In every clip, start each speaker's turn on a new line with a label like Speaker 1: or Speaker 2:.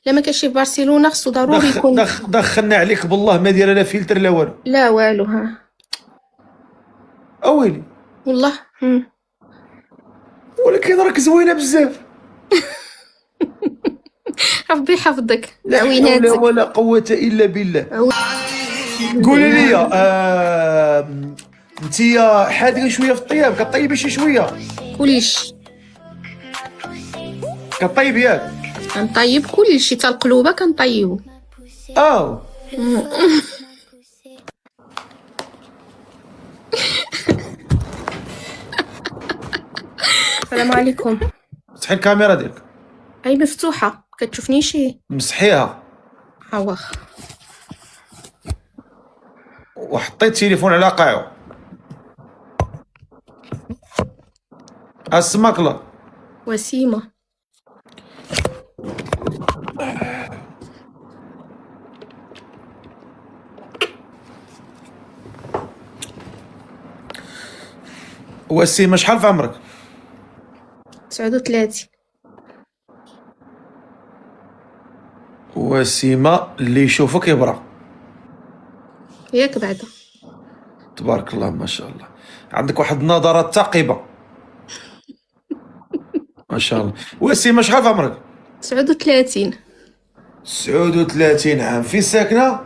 Speaker 1: لا ما كاينش في برشلونة، خصو ضروري يكون.
Speaker 2: دخلنا عليك بالله، ما دايره لا فلتر لا والو.
Speaker 1: لا والو. ها
Speaker 2: اويلي.
Speaker 1: والله.
Speaker 2: ولكن راك زوينه بزاف.
Speaker 1: ربي يحفظك.
Speaker 2: لا حول
Speaker 1: عويناتك.
Speaker 2: ولا قوه الا بالله. قولي لي انتيا حادقه شويه في الطياب، كطيبي شي شويه؟
Speaker 1: كلشي
Speaker 2: كطيب ياك؟
Speaker 1: كنطيب كلشي، تا القلوبة كنطيبو.
Speaker 2: اه.
Speaker 1: السلام عليكم.
Speaker 2: صحي الكاميرا ديالك.
Speaker 1: اي مفتوحة، كتشوفنيش؟
Speaker 2: مسحيها
Speaker 1: ها واخا.
Speaker 2: وحطيت التليفون على قاعو. اسمك الله.
Speaker 1: وسيمة.
Speaker 2: وسيمه شحال في عمرك؟
Speaker 1: 39.
Speaker 2: وسيمه اللي يشوفك يبرى.
Speaker 1: ياك بعدا.
Speaker 2: تبارك الله ما شاء الله، عندك واحد النظرات ثاقبه ما شاء الله. وسيمه شحال في عمرك؟
Speaker 1: 39.
Speaker 2: 39 عام. في ساكنه؟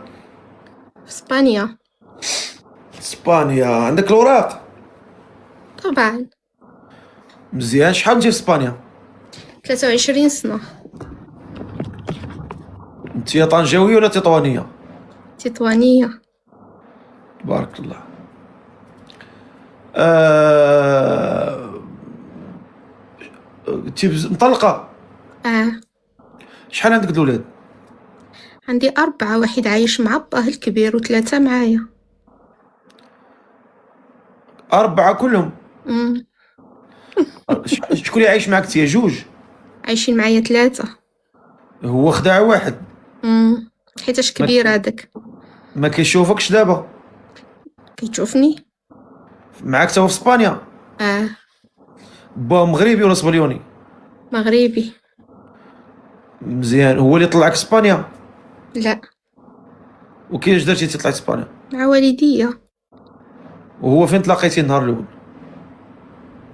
Speaker 1: في اسبانيا.
Speaker 2: اسبانيا. عندك الاوراق؟
Speaker 1: طبعا.
Speaker 2: مزيان. شحال نجي في اسبانيا؟
Speaker 1: 23 سنة.
Speaker 2: انت يا طنجاويه ولا تطوانيه؟
Speaker 1: تطوانية.
Speaker 2: تبارك الله. انت مطلقه؟ شحال عندك دولاد؟
Speaker 1: عندي 4، واحد عايش مع باه الكبير و3 معايا.
Speaker 2: 4 كلهم؟
Speaker 1: مم.
Speaker 2: شكون اللي عايش معك؟ انت جوج؟
Speaker 1: عايشين معايا 3.
Speaker 2: هو خداع واحد؟
Speaker 1: حيتاش كبير هذاك.
Speaker 2: ما كيشوفكش دابا؟
Speaker 1: كيشوفني.
Speaker 2: معاك تا هو في اسبانيا؟ با مغربي ولا اسبانيوني؟
Speaker 1: مغربي.
Speaker 2: مزيان. هو اللي طلعك اسبانيا؟
Speaker 1: لا،
Speaker 2: وكيفاش درتي تطلعي اسبانيا؟
Speaker 1: مع والديا.
Speaker 2: وهو فين تلاقيتي النهار الاول؟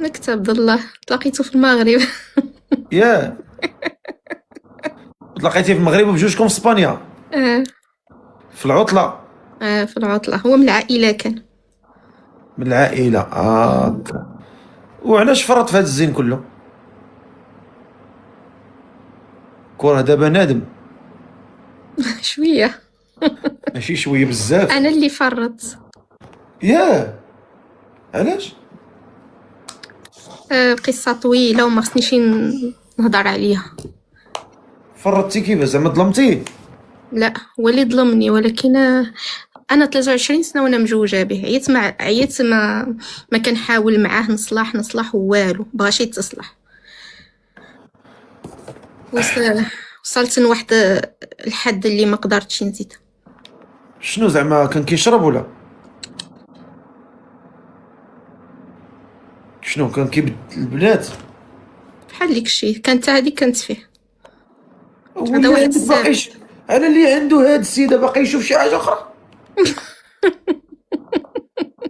Speaker 1: نكتب الله، تلاقيته في المغرب.
Speaker 2: ياه. تلاقيتي في المغرب وبجوجكم في اسبانيا في العطله؟
Speaker 1: في العطلة. هو من العائلة كان.
Speaker 2: من العائله. وعلاش فرط في هذا الزين كله؟ كره دابا نادم؟
Speaker 1: شوية.
Speaker 2: ماشي شويه، بزاف.
Speaker 1: أنا اللي فرط.
Speaker 2: ياه. علاش؟
Speaker 1: قصة طويلة وما خصنيش نهضر عليها.
Speaker 2: فرطتي كيفاش؟ زعما ظلمتيه؟
Speaker 1: لا، هو اللي ظلمني، ولكن انا 23 سنه وانا مجوجه به. عييت ما كنحاول معاه نصلح والو، بغاش يتصلح. وصلت لواحد الحد اللي ما قدرتش نزيد.
Speaker 2: شنو زعما كان كيشرب ولا شنو؟ كان كيبدل البنات
Speaker 1: بحال ديك الشيء كانت هذيك كانت فيه.
Speaker 2: هذا
Speaker 1: واحد
Speaker 2: باقيش على اللي عنده هاد السيده باقي يشوف شي حاجه اخرى؟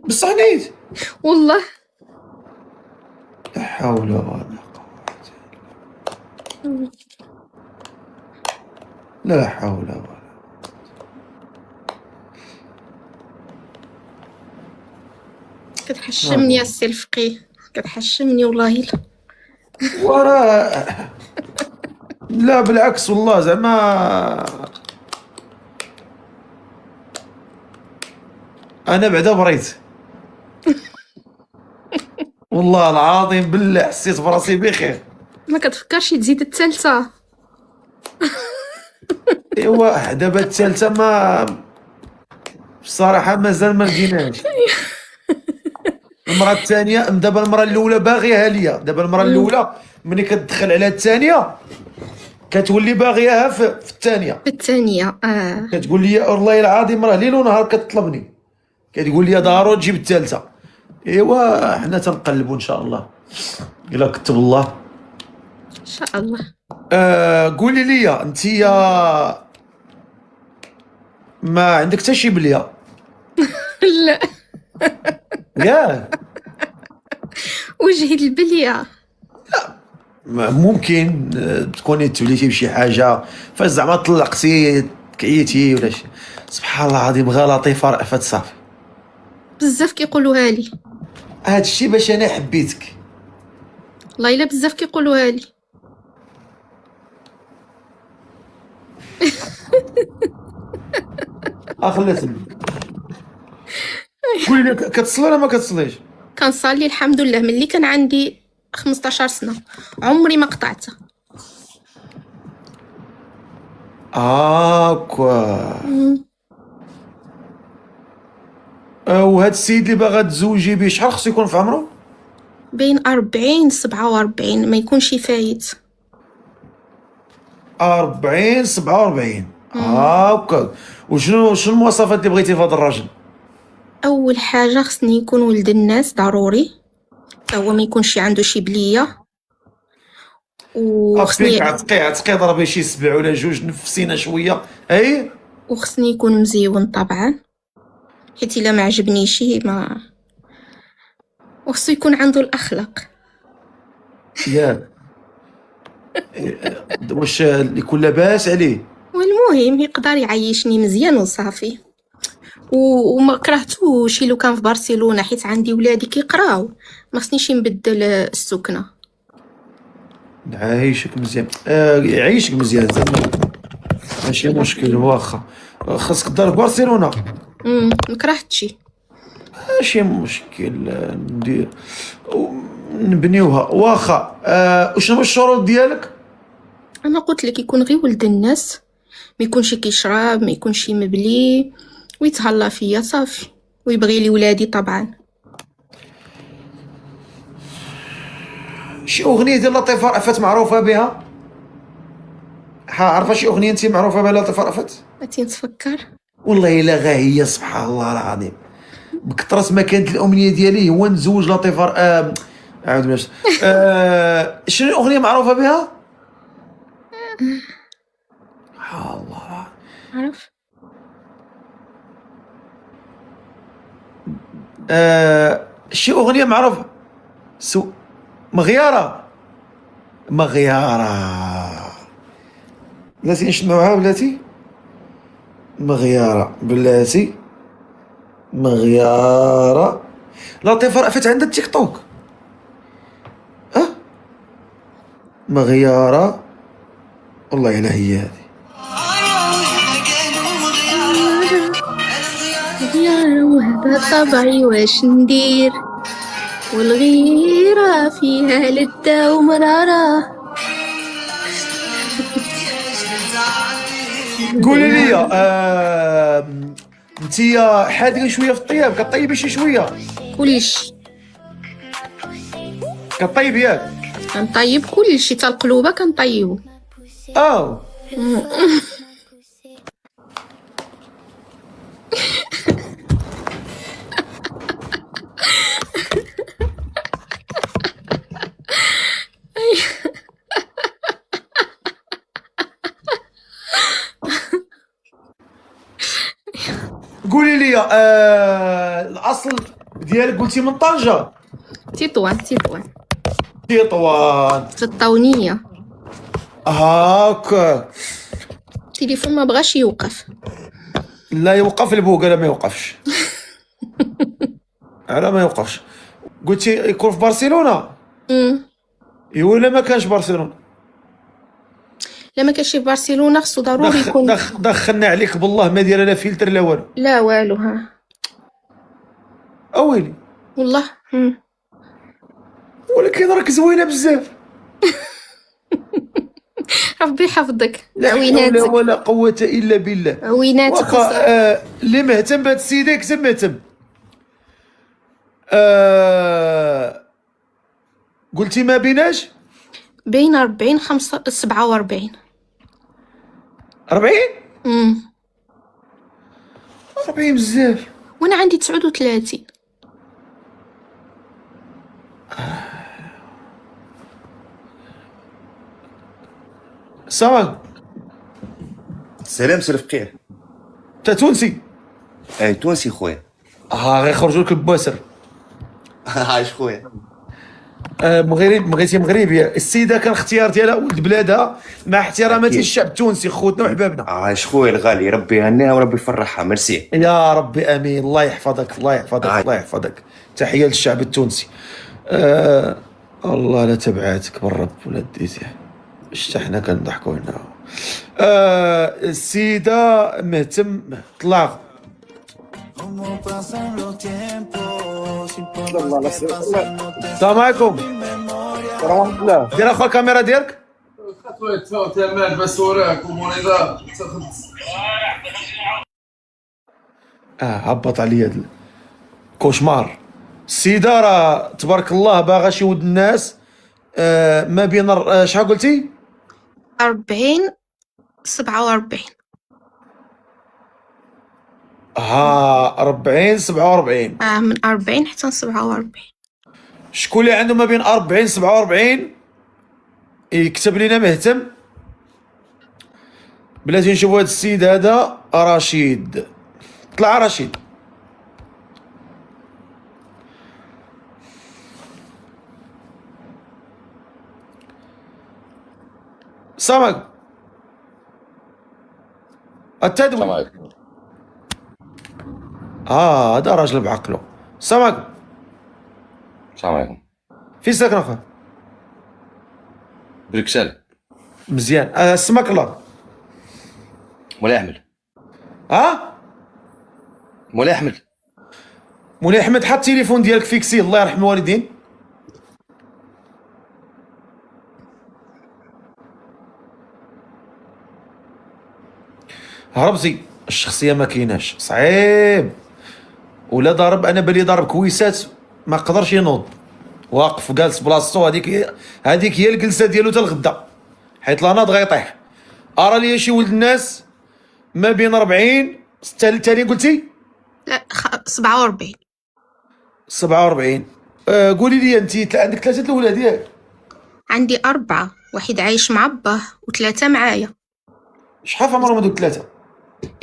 Speaker 2: بصح نيت
Speaker 1: والله.
Speaker 2: لا حول ولا قوه. لا حول ولا.
Speaker 1: كتحشمني يا السي الفقيه، كتحشمني والله. لا
Speaker 2: وراه لا بالعكس والله. زعما انا بعدا بريت والله العظيم بالله حسيت براسي بخير.
Speaker 1: ما كتفكرش تزيد الثالثه؟
Speaker 2: ايوا دابا الثالثه ما بصراحه مازال ما لقيناش. المراه الثانيه دابا، المراه الاولى باغيها ليا دابا. المراه الاولى ملي كتدخل على الثانيه كتولي باغياها في الثانيه.
Speaker 1: في الثانيه
Speaker 2: كتقول لي والله العظيم راه ليل ونهار كتطلبني، كتقول لي ضروري تجيب الثالثه. ايوا حنا تنقلبوا ان شاء الله، الا كتب الله.
Speaker 1: شاء الله.
Speaker 2: قولي لي انت ما عندك حتى شي بليه
Speaker 1: لا،
Speaker 2: ياه؟
Speaker 1: وجهي البلية.
Speaker 2: ممكن تكوني توليتي بشي حاجه فاش زعما طلقتي كعيتي ولا شي. سبحان الله العظيم غا لطيفه رأفت صافي.
Speaker 1: بزاف كيقولوها لي،
Speaker 2: هاد الشي باش انا حبيتك.
Speaker 1: والله الا بزاف كيقولوها لي.
Speaker 2: خلاتني. قولي لي كتصلي ولا ما كتصليش؟
Speaker 1: كنصلي الحمد لله ملي كان عندي 15 سنة، عمري ما قطعتها.
Speaker 2: كوا. وهاد السيد اللي باغا تزوجي بيه شحال خصو يكون في عمره؟
Speaker 1: بين 40 47، ما يكونش فايت.
Speaker 2: 40 47. هاكا. وشنو المواصفات اللي بغيتي في هذا الراجل؟
Speaker 1: اول حاجه خصني يكون ولد الناس ضروري، هو ما يكونش عنده شي بليه.
Speaker 2: خصني
Speaker 1: وخصني
Speaker 2: عتقي ضربي شي 7 ولا 2 نفسينا شويه. اي
Speaker 1: وخصني يكون مزيون طبعا، حيت الا ما عجبنيش ما. وخصو يكون عنده الاخلاق.
Speaker 2: ياك. واش يكون لاباس عليه؟
Speaker 1: والمهم يقدر يعيشني مزيان وصافي. وما كرهتوش لو كان في برشلونه، حيت عندي ولادي كيقراو، ما خصنيش نبدل السكنه.
Speaker 2: عايشك مزيان. يعيشك مزيان زعما ماشي مشكل. واخا خاصك دار في برشلونه
Speaker 1: ما كرهتش.
Speaker 2: ماشي مشكل. ندير نبنيوها. واخا. وشنو هما الشروط ديالك؟
Speaker 1: انا قلت لك يكون غير ولد الناس، ما يكونش كيشرب، ما يكونش مبلي، ويتهلا فيا صافي، ويبغي لي ولادي طبعا.
Speaker 2: شي اغنيه ديال لطيفه رأفت معروفه بها؟ عارفه شي اغنيه انت معروفه بها لطيفه رأفت؟
Speaker 1: ما تنتفكر.
Speaker 2: والله الا غا هي سبحان الله العظيم بكثرة ما كانت الامنيه ديالي هو نتزوج لطيفه. اعوذ بالله. شنو الاغنيه معروفه بها؟ الله.
Speaker 1: عارف.
Speaker 2: شي اغنيه معروفه. مغياره. بلاتي نسمعوها بلاتي. مغياره بلاتي. مغياره. لطيفه رأفت عندها التيك توك. مغياره. والله الا هي هذه.
Speaker 1: غيارة وهذا طبعي، واش ندير؟ والغيرة فيها لدة ومرارة.
Speaker 2: قولي لي انتيا حادقه شويه في الطياب، كطيبي شي شويه؟
Speaker 1: كلشي
Speaker 2: كطيب ياك؟
Speaker 1: كنطيب، كلشي تا القلوبة كنطيبو.
Speaker 2: قولي لي الاصل ديالك قلتي من طنجة؟
Speaker 1: تطوان
Speaker 2: تطوان.
Speaker 1: في الطونية.
Speaker 2: هاكا.
Speaker 1: التليفون ما بغاش يوقف.
Speaker 2: لا يوقف البوق. لا ما يوقفش. على ما يوقفش. قلتي يكون في برشلونة؟ ولا ما كانش برشلونة؟
Speaker 1: لا ما كانش في برشلونة، خصو ضروري يكون.
Speaker 2: دخلنا عليك بالله، ما دايره لا فلتر لا والو.
Speaker 1: لا والو. ها
Speaker 2: اويلي
Speaker 1: والله.
Speaker 2: ولكن راك زوينه بزاف.
Speaker 1: ربي يحفظك.
Speaker 2: لا حول
Speaker 1: عويناتك
Speaker 2: ولا قوة الا بالله.
Speaker 1: عويناتك.
Speaker 2: واخا اللي مهتم بهاد السيده يكتب مهتم. قلتي ما بيناش
Speaker 1: بين 40 47.
Speaker 2: 40. 40 بزاف.
Speaker 1: وانا عندي 39.
Speaker 2: السلام.
Speaker 3: سلام سي رفقيه.
Speaker 2: انت تونسي؟
Speaker 3: اي تونسي خويا.
Speaker 2: غيخرجوا لك البواسر.
Speaker 3: عايش خويا.
Speaker 2: مغرب، بغيتي مغربيه. السيده كان اختيار ديالها ولد بلادها مع احتراماتي
Speaker 3: أكيد.
Speaker 2: للشعب التونسي، خوتنا وحبابنا.
Speaker 3: عايش خويا الغالي، ربي يهنيها وربي يفرحها. ميرسي.
Speaker 2: يا ربي امين، الله يحفظك الله يحفظك الله يحفظك. تحيه للشعب التونسي. الله لا تبعاتك بالرب ولا ديتيه. شتا حنا كنضحكوا هنا. السيده مهتم طلع. السلام عليكم.
Speaker 4: ورحمة الله.
Speaker 2: دير اخو الكاميرا ديالك.
Speaker 5: تمام بس وراك ومونيزا تاخذ.
Speaker 2: هبط عليا هاد الكوشمار. السيده راه تبارك الله باغا شي ود الناس. ما بين شحال قلتي؟
Speaker 1: 40 47.
Speaker 2: 40 47.
Speaker 1: من 40 حتى 47.
Speaker 2: شكون اللي عنده ما بين 40 47 يكتب لنا مهتم. بلاتي نشوفوا هذا السيد هذا رشيد. طلع رشيد. السلام عليكم. التدوي. هذا راجل بعقله. السلام عليكم.
Speaker 6: السلام عليكم.
Speaker 2: فين ساكن اخويا؟
Speaker 6: بروكسل.
Speaker 2: مزيان. سماك الله.
Speaker 6: مولاي احمد. مولاي احمد.
Speaker 2: مولاي احمد، حط التليفون ديالك فيكسي، الله يرحم الوالدين. هربتي، الشخصيه ما كايناش، صعيب. ولا ضارب، انا بالي ضارب كويسات ما قدرش ينوض، واقف جالس بلاصتو. هذيك هي الجلسه ديالو حتى الغدا، حيت لا ناض غيطيح. ارى لي شي ولد الناس ما بين 40 التالي قلتي؟
Speaker 1: لا 47.
Speaker 2: 47. قولي لي انت عندك 3 الاولاد ياك؟
Speaker 1: عندي 4، واحد عايش مع باه و3 معايا.
Speaker 2: شحال في عمرهم هذوك 3؟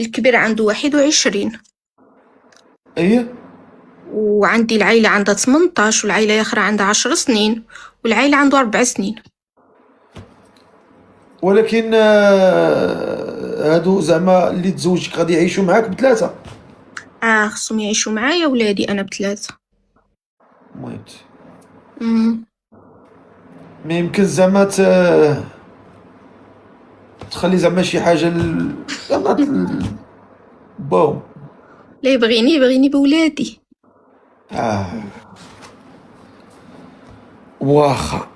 Speaker 1: الكبير عنده 21.
Speaker 2: ايه.
Speaker 1: وعندي العائلة عندها 18، والعائلة الأخرى عندها 10 سنين، والعائلة عنده 4 سنين.
Speaker 2: ولكن هادو زعما اللي تزوجك غادي يعيشوا معاك ب3؟
Speaker 1: خصهم يعيشوا معايا، ولادي أنا ب3.
Speaker 2: مويت.
Speaker 1: مم.
Speaker 2: ما يمكن زعما تخلي زعما شي حاجه زعما بوم.
Speaker 1: لا يبغيني بولادي.
Speaker 2: واخا.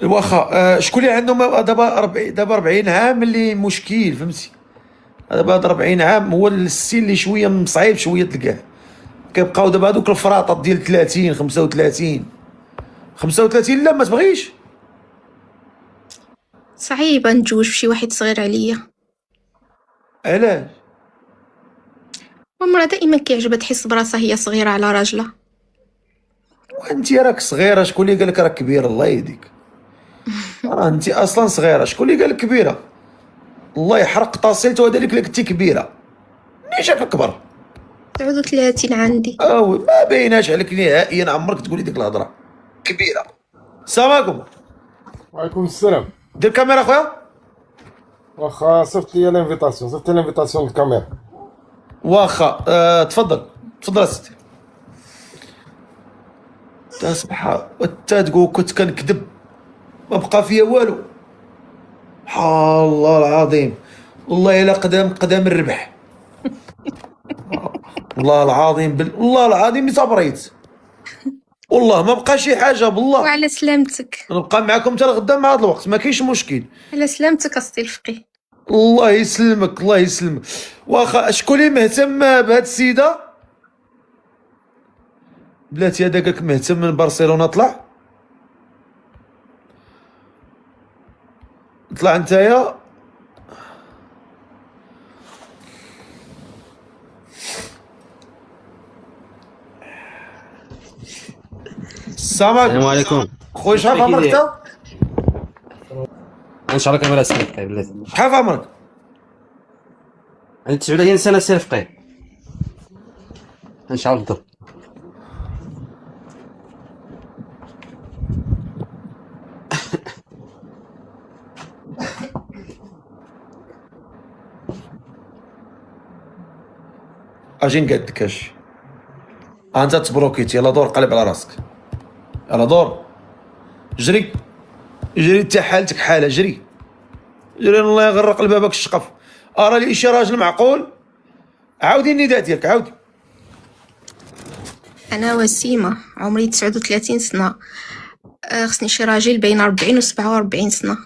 Speaker 2: واخا. شكون اللي عندهم دابا 40 عام اللي مشكل، فهمتي؟ دابا 40 عام هو السن اللي شويه مصعيب شويه تلقاه. كيبقاو دابا هذوك الفراطات ديال 30 35. لا ما تبغيش.
Speaker 1: صعيبة نتزوج بشي واحد صغير عليا.
Speaker 2: علاش؟
Speaker 1: المرأة دائما كيعجبها تحس براسها هي صغيرة على راجلها.
Speaker 2: وانت راك صغيره، شكون اللي قال لك راك كبيره؟ الله يهديك. انت اصلا صغيره، شكون اللي قال لك كبيره؟ الله يحرق طاسيلته هذا اللي قلت كبيره. منين شافك كبر؟
Speaker 1: 39 عندي.
Speaker 2: ما بايناش عليك نهائيا، عمرك تقولي ديك الهضره كبيره. السلام عليكم.
Speaker 4: وعليكم السلام.
Speaker 2: دير الكاميرا اخويا.
Speaker 4: واخا صيفط لي الانفيتاسيون للكاميرا.
Speaker 2: واخا. تفضل اسيدي. سبحان انت تقول كنت كنكذب ما بقى فيا والو. سبحان الله العظيم، والله الا قدام الربح. والله العظيم والله العظيم صبريت، والله ما بقى شي حاجه بالله.
Speaker 1: وعلى سلامتك.
Speaker 2: نبقى معكم حتى لغدا مع هذا الوقت، ما كاينش مشكل.
Speaker 1: على سلامتك أسطي الفقيه.
Speaker 2: الله يسلمك الله يسلمك. واخا شكون اللي مهتم بهاد السيده؟ بلاتي هذاك قالك مهتم من برشلونه. طلع نتايا. السلام عليكم.
Speaker 7: السلام عليكم.
Speaker 2: خويا شحال في عمرك انت؟
Speaker 7: ان شاء الله كاميرا سير بلاتي.
Speaker 2: شحال في عمرك؟
Speaker 7: عندي 39 سنه سير فقيه ان شاء الله بالضبط.
Speaker 2: اجي نقدك اش انت تبروكيت. يلا دور قلب على راسك. يلا دور جري جري انت حالتك حاله. جري جري الله يغرق لبابك الشقف. ارى لي شي راجل معقول. عاودي النداء ديالك عاودي.
Speaker 1: أنا وسيمة عمري 39 سنة. خصني شي راجل بين 40 و 47 سنة.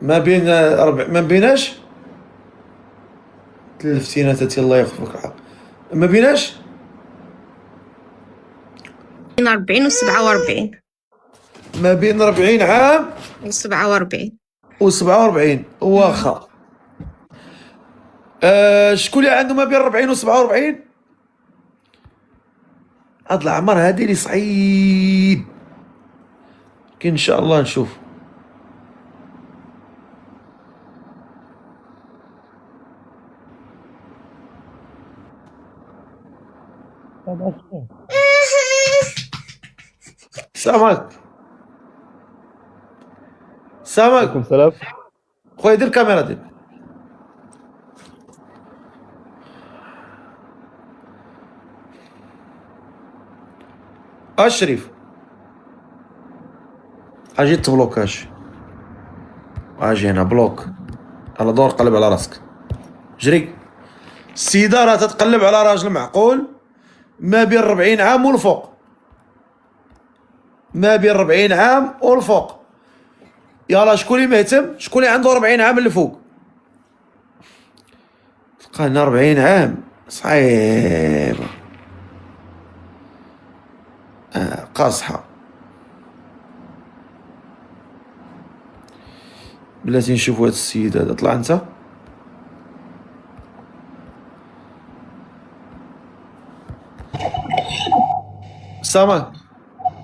Speaker 2: ما بين ما بيناش تلفتينا تاتي الله يغفرك الحق. ما بيناش
Speaker 1: بين 40 و 47
Speaker 2: ما بين 40 عام
Speaker 1: و 47.
Speaker 2: و 47 واخا. شكون اللي عنده ما بين 40 و 47؟ هاد العمر هادي اللي صعيب. كي ان شاء الله نشوف. السلام عليكم. السلام عليكم.
Speaker 4: السلام.
Speaker 2: خويا دير الكاميرا ديالك. الشريف اجي تبلوكاش. اجي هنا بلوك. على دور قلب على راسك. جري. السيدة راه تتقلب على راجل معقول ما بين 40 عام والفوق. ما بين 40 عام والفوق. يلا شكون اللي مهتم؟ شكون اللي عنده 40 عام اللي فوق؟ تلقى لنا 40 عام صعيبة. قاصحة. بلاتي نشوفو هاد السيد هذا. طلع انت. السلام عليكم.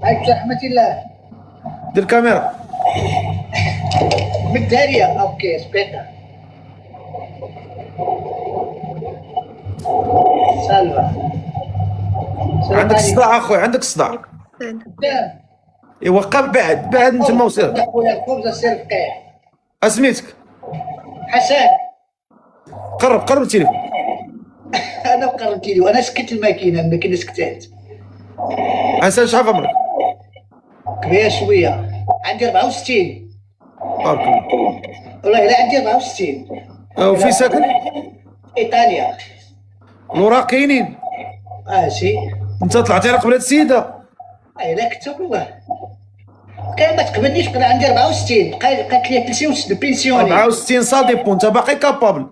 Speaker 8: عليك رحمة الله.
Speaker 2: دير الكاميرا.
Speaker 8: بالدارية. اوكي سبيتا. سالفة.
Speaker 2: عندك الصداع اخويا عندك الصداع.
Speaker 8: لا
Speaker 2: ايوا بعد بعد من تما وسير.
Speaker 8: خويا الخبز السير فقيه.
Speaker 2: اسميتك؟
Speaker 8: حسن.
Speaker 2: قرب التليفون.
Speaker 8: انا قربت لي وانا سكت الماكينة سكتات.
Speaker 2: حسن شحال في عمرك؟
Speaker 8: كبير شوية. عندي 64.
Speaker 2: بارك الله.
Speaker 8: والله لا عندي 64.
Speaker 2: وفي ساكن؟
Speaker 8: ايطاليا.
Speaker 2: الوراق كاينين؟
Speaker 8: سي.
Speaker 2: انت طلعتي على قبل هاد السيدة؟
Speaker 8: لا كتب والله. كان ما تقبلنيش قال عندي 64. قالت لي بنسيوني.
Speaker 2: 64 سا ديبون. انت باقي كابابل؟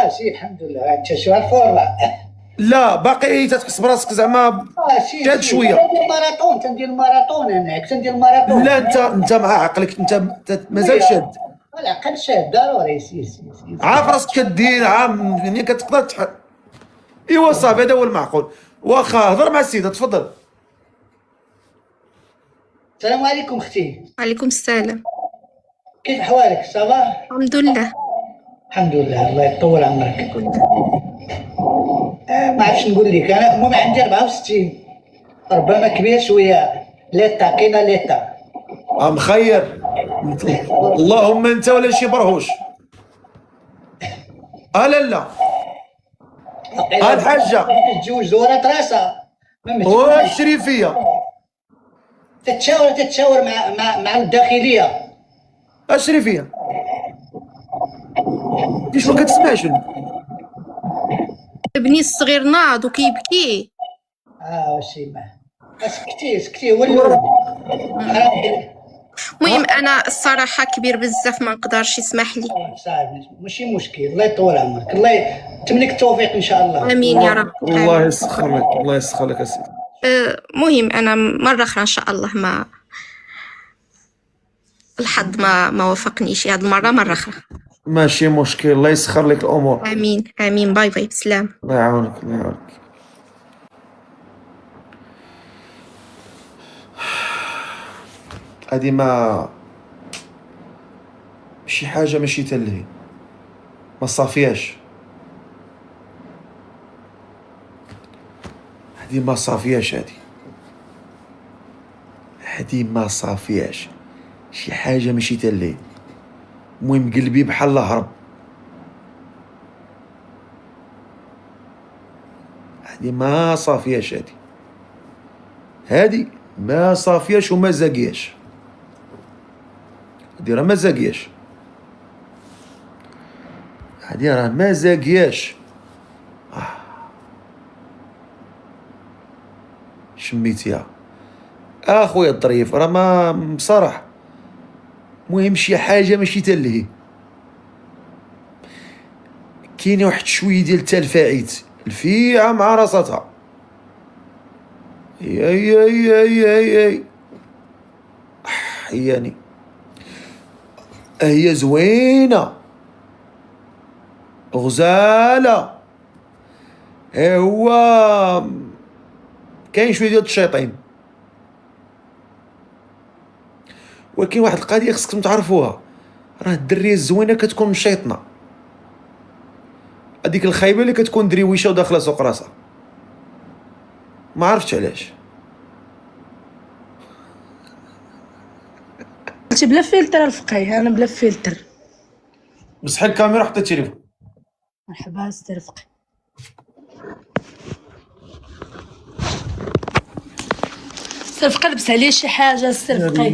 Speaker 8: سي الحمد لله. انت شو الفورمه.
Speaker 2: لا باقي تتحس براسك زعما
Speaker 8: سي
Speaker 2: جاد شويه.
Speaker 8: تندير ماراطون هناك تندير ماراطون.
Speaker 2: لا انت مع عقلك انت مازال شاد.
Speaker 8: العقل شاد ضروري. سي
Speaker 2: عارف راسك كدير عام يعني كتقدر تحل. ايوا صافي هذا هو المعقول. واخا هضر مع السيده تفضل.
Speaker 8: السلام عليكم اختي.
Speaker 1: وعليكم السلام.
Speaker 8: كيف احوالك؟ صافا؟
Speaker 1: الحمد لله.
Speaker 8: الحمد لله. الله يطول عمرك. ما عرفتش نقول لك. انا المهم عندي 64. ربما كبير شويه. ليتا كاينه ليتا.
Speaker 2: مخير. اللهم انت ولا شي برهوش. لا الحاجه
Speaker 8: تتزوج ورات راسها.
Speaker 2: والشريفيه
Speaker 8: تتشاور مع الداخليه.
Speaker 2: الشريفيه كيفاش ما كتسمعش؟
Speaker 1: ابني الصغير ناض وكيبكي.
Speaker 8: شي ما سكتي هو الاول.
Speaker 1: المهم انا الصراحه كبير بزاف ما نقدرش يسمح لي.
Speaker 8: صافي ماشي مشكل. الله يطول عمرك. الله يتمنى لك التوفيق ان شاء الله.
Speaker 1: امين يا رب.
Speaker 2: الله يسخر لك. الله يسخر لك اسيدي.
Speaker 1: مهم انا مره اخرى ان شاء الله ما الحظ ما وفقنيش هاد المره مره اخرى.
Speaker 2: ماشي مشكل. الله يسخر لك الامور.
Speaker 1: امين امين. باي باي بسلام.
Speaker 2: الله يعاونك الله يعاونك. هادي ما شي حاجة ماشي تلهي، ما صافياش، هادي ما صافياش، هادي ما صافياش، شي حاجة ماشي تلهي. المهم قلبي بحال هرب، هادي ما صافياش، هادي ما صافياش وما زاقياش، هادي راه ما زاقياش، هادي راه ما زاقياش. شميتيها اخويا الظريف، راه ما بصراحة. المهم شي حاجة ماشي تلهي، كاين واحد شوية ديال التلفاعيت الفيعة مع راساتها. هي حياني، هي زوينة غزالة، هو كاين شوية ديال الشيطين. ولكن واحد القضية خصكم تعرفوها، راه الدرية الزوينة كتكون مشيطنة، هذيك الخايبة اللي كتكون دريويشة وداخلة سوق راسها، ما عرفتش علاش.
Speaker 9: قلتي بلا فلتر الفقيه، انا بلا فلتر.
Speaker 2: مسح الكاميرا حتى التليفون.
Speaker 9: مرحبا سي رفقي. سي رفقي لبس عليه شي حاجه سي رفقي.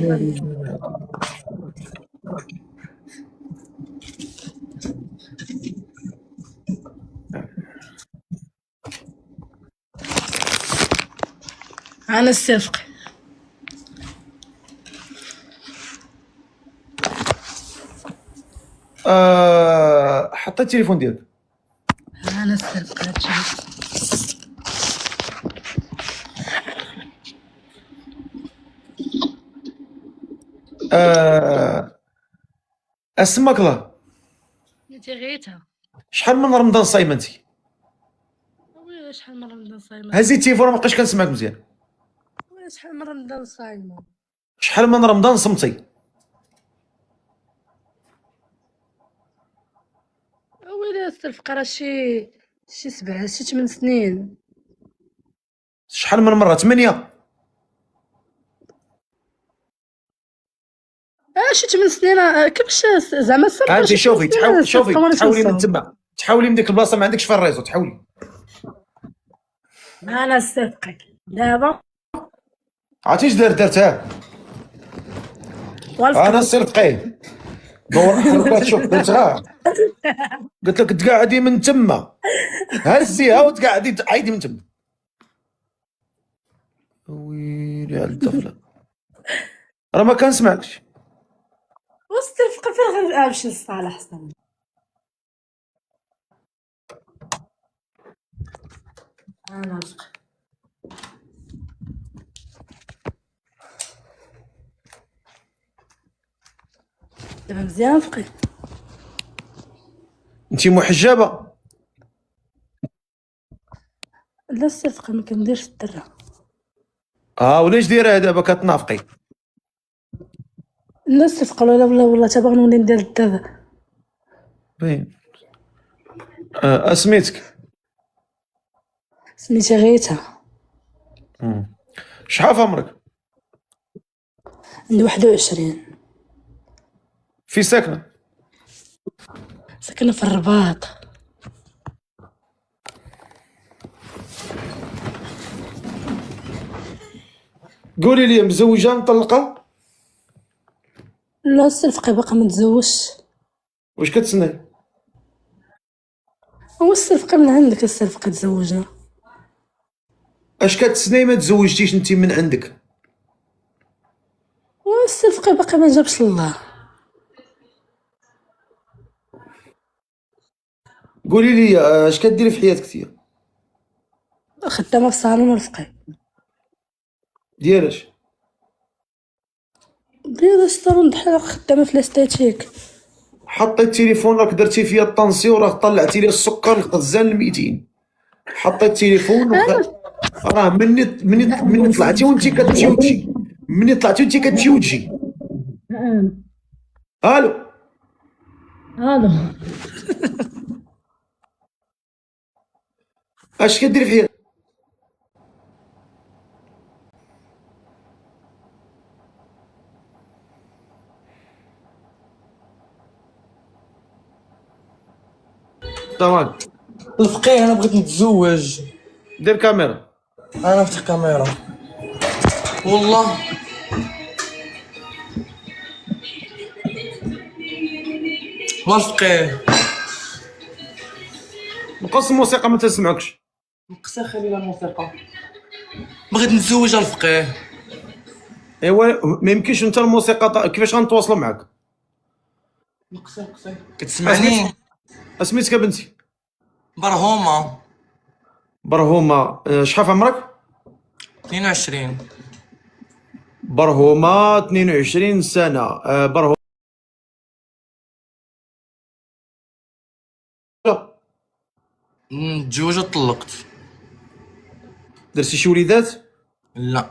Speaker 9: انا سي رفقي.
Speaker 2: حتى التليفون ديالك.
Speaker 9: انا سي رفقي.
Speaker 2: اسمك الله،
Speaker 9: انتي غيتها
Speaker 2: شحال من رمضان صايمه انت؟
Speaker 9: وي شحال من رمضان صايمه.
Speaker 2: هزي التليفون ما بقيتش كنسمعك مزيان.
Speaker 9: وي شحال من رمضان صايمه.
Speaker 2: شحال من رمضان صمتي؟
Speaker 9: ويلي سي رفقي راه شي 7 شي 8 سنين.
Speaker 2: شحال من مره؟ 8؟
Speaker 9: شي 8 سنين. كيفاش زعما السنه؟
Speaker 2: انت شوفي تحاولي من تما، تحاولي من ديك البلاصه ما عندكش فيها الريزو، تحاولي.
Speaker 9: انا صدقك دابا
Speaker 2: عرفتي اش درتها؟ انا صدقي دور حركات، شوف درتها، قلت لك تقعدي من تما، هزيها وتقعدي عيدي من تما. ويلي على الطفله، راه ما كنسمعكش.
Speaker 9: وسط رفقه فين غنمشي للصالح حسن. انا رفقه دابا مزيان رفقي.
Speaker 2: انت محجبه؟
Speaker 9: لا سي رفقي ما كنديرش الدره.
Speaker 2: ولاش دايره دابا كتنافقي؟
Speaker 9: لا سي رفقي والله تبغى نولي ندير الدره.
Speaker 2: باين. اسميتك؟
Speaker 9: سميتي غيتها.
Speaker 2: شحال في عمرك؟
Speaker 9: عندي 21.
Speaker 2: في ساكنه؟
Speaker 9: ساكنه في الرباط.
Speaker 2: قولي لي مزوجه مطلقه؟
Speaker 9: لا سي رفقي باقا ما تزوجش.
Speaker 2: واش كتسناي؟
Speaker 9: هو السي رفقي من عندك السي رفقي تزوجنا.
Speaker 2: اش كتسناي ما تزوجتيش انت من عندك؟
Speaker 9: هو السي رفقي باقي ما جابش الله.
Speaker 2: قولي لي اش كديري في حياتك انت؟
Speaker 9: خدامه في صالون رفقي.
Speaker 2: ديالاش؟
Speaker 9: ديال الصالون بحال خدامه في الاستاتيك.
Speaker 2: حطي التليفون، راك درتي فيا الطنسيون، راك طلعتي لي السكر الخزان ل200. حطي التليفون راه مني طلعتي وانت كتمشي وتجي، مني طلعتي وانت كتمشي وتجي. الو
Speaker 9: الو
Speaker 2: اش كدير في حياتك؟ تمام.
Speaker 7: الفقيه انا بغيت نتزوج.
Speaker 2: دير كاميرا.
Speaker 7: انا فتح كاميرا والله. والفقيه
Speaker 2: نقص الموسيقى ما تسمعكش.
Speaker 7: نقصها خلينا الموسيقى. بغيت نتزوج الفقيه.
Speaker 2: ايوا ما يمكنش انت الموسيقى كيفاش غنتواصلوا معاك؟
Speaker 7: نقصها كتسمعني؟
Speaker 2: اسميتك بنتي؟
Speaker 7: برهومه.
Speaker 2: برهومه. شحال في عمرك؟
Speaker 7: 22.
Speaker 2: برهومه 22 سنه. برهومه
Speaker 7: متزوج وطلقت.
Speaker 2: درتي شي وليدات؟
Speaker 7: لا.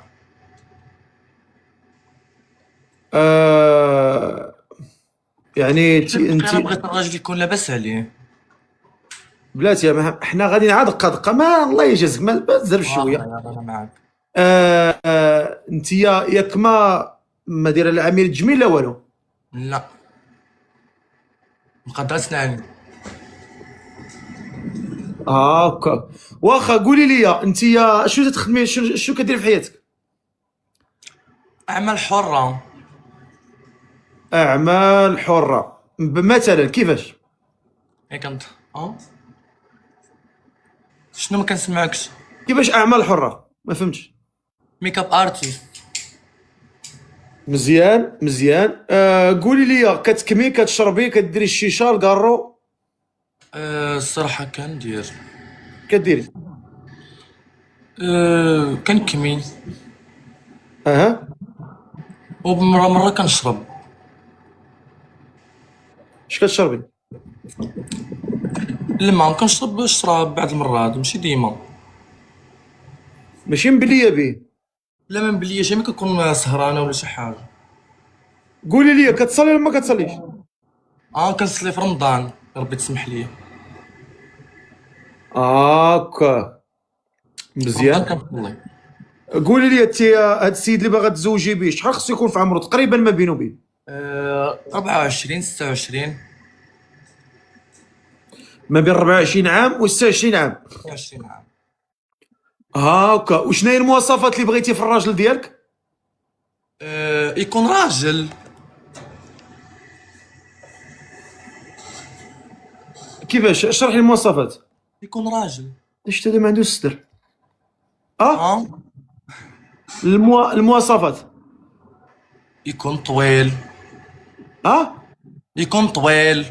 Speaker 2: يعني
Speaker 7: انا
Speaker 2: انت
Speaker 7: بغيت الراجل يكون لاباس عليه.
Speaker 2: بلاتي حنا غادي نعاد دقه ما الله يجازيك ما تزربش شويه.
Speaker 7: انا معاك.
Speaker 2: انت ياك ما دايره العميل التجميل لا والو؟
Speaker 7: لا مقدرة سناني.
Speaker 2: هاكا. واخا قولي لي انت شنو تخدمي شنو كدير في حياتك؟
Speaker 7: اعمال حرة.
Speaker 2: اعمال حره مثلا كيفاش؟
Speaker 7: هيك انت شنو ما كنسمعكش؟
Speaker 2: كيفاش اعمال حره؟ ما فهمتش.
Speaker 7: ميك اب ارتيست.
Speaker 2: مزيان مزيان. قولي لي كتكمي كتشربي كديري الشيشه الكارو؟
Speaker 7: الصراحة كندير.
Speaker 2: كديري؟
Speaker 7: كنكمي
Speaker 2: اها.
Speaker 7: ومرة كنشرب.
Speaker 2: اش كتشربي؟
Speaker 7: الماء كنشرب الشراب بعض المرات ماشي ديما.
Speaker 2: ماشي مبليه به؟
Speaker 7: لا ما مبلياش ما كنكون سهرانة ولا شي حاجة.
Speaker 2: قولي لي كتصلي ولا ما كتصليش؟
Speaker 7: كنصلي في رمضان ربي تسمح لي.
Speaker 2: هاكا مزيان.
Speaker 7: كنصلي.
Speaker 2: قولي لي انت هاد السيد اللي باغا تزوجي به شحال خصو يكون في عمره تقريبا ما بينه وبين؟
Speaker 7: 24 26.
Speaker 2: ما بين 24 عام و 26 عام.
Speaker 7: 26 عام.
Speaker 2: هاكا. وشنو هي المواصفات اللي بغيتي في الراجل ديالك؟
Speaker 7: يكون راجل.
Speaker 2: كيفاش؟ اشرح لي المواصفات.
Speaker 7: يكون راجل.
Speaker 2: اش هذا ما عندوش صدر؟ المواصفات.
Speaker 7: يكون طويل. يكون طويل.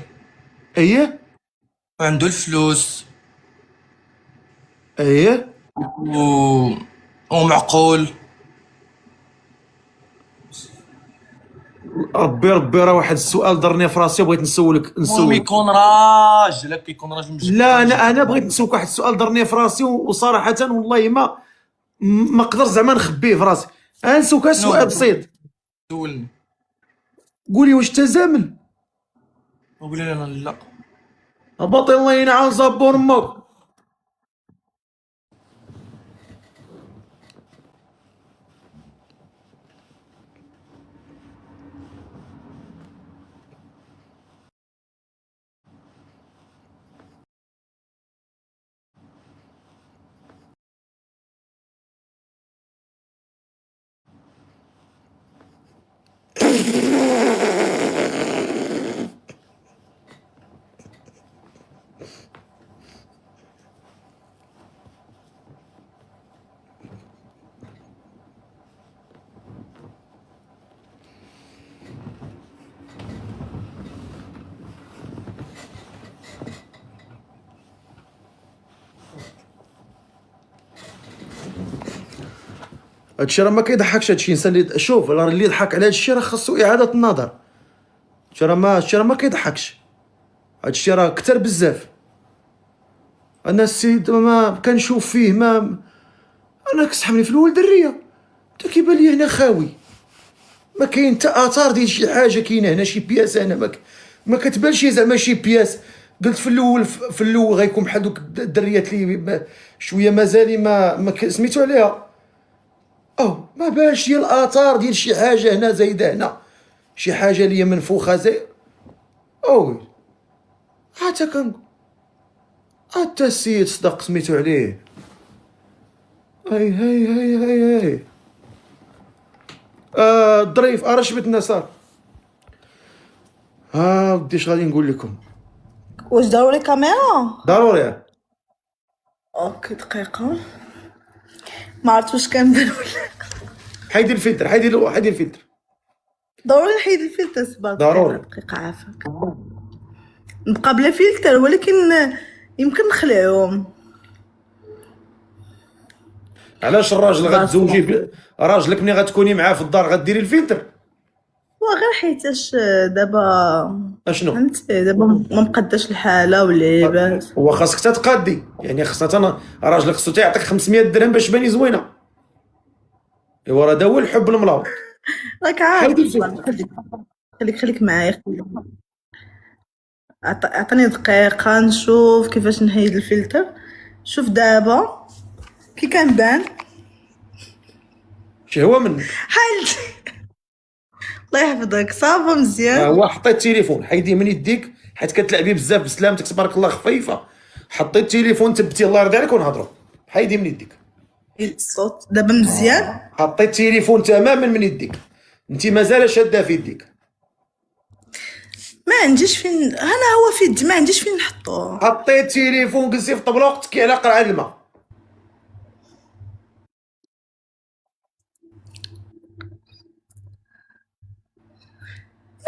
Speaker 2: ايه.
Speaker 7: وعنده الفلوس.
Speaker 2: ايه.
Speaker 7: ومعقول.
Speaker 2: ربي راه واحد السؤال ضرني في راسي وبغيت نسولك.
Speaker 7: يكون راجل. يكون راجل مجبر.
Speaker 2: لا انا بغيت نسولك واحد السؤال ضرني في راسي وصراحه والله ما نقدر زعما نخبيه في راسي. نسولك سؤال بسيط.
Speaker 7: سولني.
Speaker 2: قولي واش تزامل؟
Speaker 7: قول لي انا لا.
Speaker 2: باطي الله ينعل زبون امك. هادشي راه ما كيضحكش. هادشي انسان اللي شوف راه اللي يضحك على هادشي راه خاصو اعاده النظر. هادشي راه ما كيضحكش. هادشي راه كتر بزاف. انا السيد ما كنشوف فيه انا كسحبني في الاول دريه حتى كيبان لي هنا خاوي. ما كاين حتى اثار ديال شي حاجه كاينه هنا، شي بياس هنا ما كتبانش زعما شي بياس. قلت في الاول غيكون بحال دوك الدريات اللي شويه مازال ما سميتو عليها، ما باش ديال الاثار ديال شي حاجه هنا زايده هنا، شي حاجه اللي هي منفوخه زي حتى كنقول حتى السيد صدق سميتو عليه. هاي الظريف راه شبت الناس ودي اش غادي نقول لكم.
Speaker 10: واش ضروري كاميرا؟
Speaker 2: ضروري.
Speaker 10: اوكي دقيقة، ما عرفت واش كندير ولا.
Speaker 2: حيدي الفلتر، حيدي الفلتر.
Speaker 10: ضروري نحيد الفلتر. صبر
Speaker 2: ضروري.
Speaker 10: دقيقة عافاك. نبقى بلا فلتر ولكن يمكن نخلعهم.
Speaker 2: علاش الراجل غتزوجي راجلك ملي غتكوني معاه في الدار غديري الفلتر؟
Speaker 10: وغير حيتاش دابا
Speaker 2: اشنو
Speaker 10: فهمتي، دابا ما مقداش الحالة واللعيبات.
Speaker 2: هو خاصك تتقادي، يعني خاصها راجلك خصو تيعطيك 500 درهم باش تباني زوينه. ايوا راه هذا هو الحب الملاوط.
Speaker 10: راك عارف. خليك معايا. عطيني دقيقة نشوف كيفاش نحيد الفلتر. شوف دابا كي كنبان
Speaker 2: شي هو منك.
Speaker 10: حيدتي. الله يحفظك صافا مزيان.
Speaker 2: هو حطيت التليفون حيديه من يديك حيت كتلعبي بزاف بسلامتك تبارك الله خفيفه. حطيت التليفون تبتي الله يرضي عليك ونهضروا. حيديه من يديك.
Speaker 10: الصوت دابا مزيان.
Speaker 2: حطيت التليفون تماما من يديك، انت مازال شاده في يديك.
Speaker 10: ما عنديش فين، انا هو في يدي ما عنديش فين نحطو.
Speaker 2: حطيت التليفون جلسي في الطبله وقتك على قرعه الماء.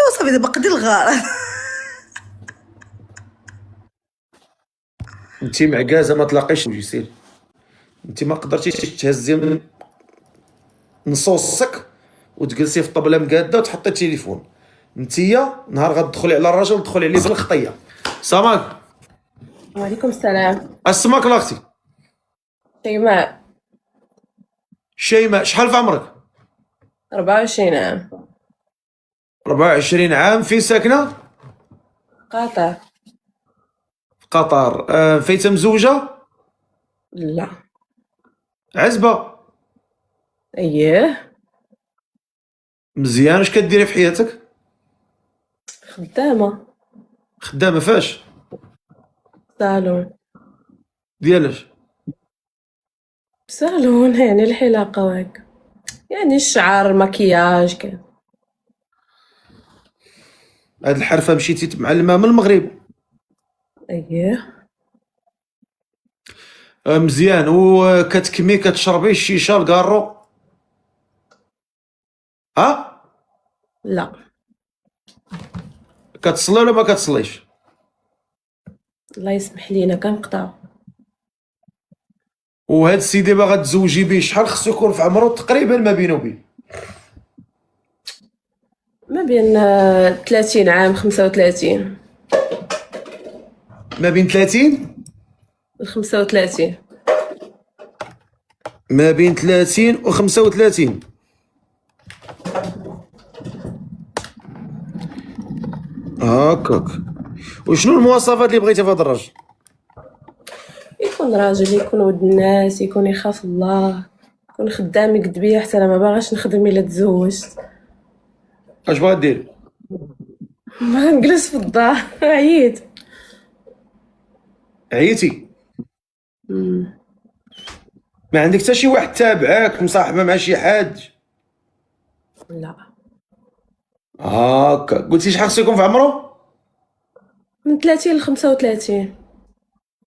Speaker 10: ايوا صافي دابا قدي الغار.
Speaker 2: انت معكازه ما تلاقيش وجي سير، انت ما قدرتيش تهزي من نصوصك وتجلسي في الطبله مقاده وتحطي التليفون. انتيا نهار غتدخلي على الراجل تدخلي عليه بالخطيه. ساماك.
Speaker 9: وعليكم السلام.
Speaker 2: اسماك لاختي
Speaker 9: شيماء.
Speaker 2: شيماء. شحال في عمرك؟
Speaker 9: 24 عام.
Speaker 2: 24 عام. فين ساكنه؟
Speaker 9: قاطع.
Speaker 2: في قطر. فايته مزوجه؟
Speaker 9: لا.
Speaker 2: عزبه؟
Speaker 9: اييه.
Speaker 2: مزيان. اش كديري في حياتك؟
Speaker 9: خدامة.
Speaker 2: خدامه فاش؟
Speaker 9: صالون.
Speaker 2: ديالاش؟
Speaker 9: صالون يعني الحلاقة وهكا، يعني الشعر المكياج كان.
Speaker 2: هاد الحرفه مشيتي معلمه من المغرب؟
Speaker 9: اييه.
Speaker 2: مزيان. وكتكمي كتشربي الشيشه الكارو؟
Speaker 9: لا.
Speaker 2: كتصلي ولا ما كتصليش؟
Speaker 9: الله يسمح لينا كنقطعو.
Speaker 2: وهاد السيدي باغا تزوجي بيه شحال خصو يكون في عمرو تقريبا ما بينه وبين؟
Speaker 9: ما بين 30 عام 35.
Speaker 2: ما بين 30
Speaker 9: ل 35.
Speaker 2: ما بين 30 و 35. هاكاك. وشنو المواصفات اللي بغيتي في هذا الراجل؟
Speaker 9: يكون راجل، يكون ود الناس، يكون يخاف الله، يكون خدام يقد بيا حتى انا ما باغاش نخدم الا تزوجت.
Speaker 2: اش باغا دير؟
Speaker 9: ما نجلس في الدار. عييت.
Speaker 2: عييتي؟ ما عندك حتى شي واحد تابعك مصاحبه مع شي حد؟
Speaker 9: لا.
Speaker 2: هاكا. قلتي شحال خصو يكون في عمرو؟
Speaker 9: من 30 ل 35.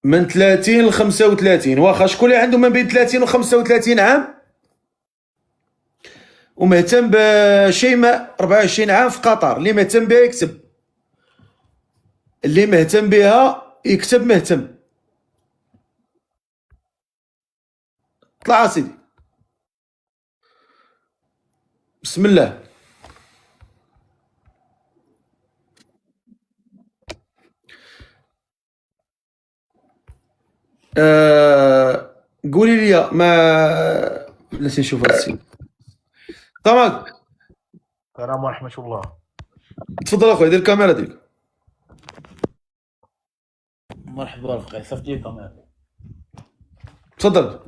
Speaker 2: من 30 ل 35. واخا شكون اللي عنده ما بين 30 و 35 عام ومهتم بشيماء 24 عام في قطر؟ اللي مهتم بها يكتب، اللي مهتم بها يكتب مهتم. طلع سيدي. بسم الله. قولي لي ما بلاتي نشوف هاد السيد. طماك.
Speaker 4: السلام ورحمة الله.
Speaker 2: تفضل اخويا دير الكاميرا ديالك.
Speaker 11: مرحبا رفقي، صيفطي الكاميرا.
Speaker 2: تفضل.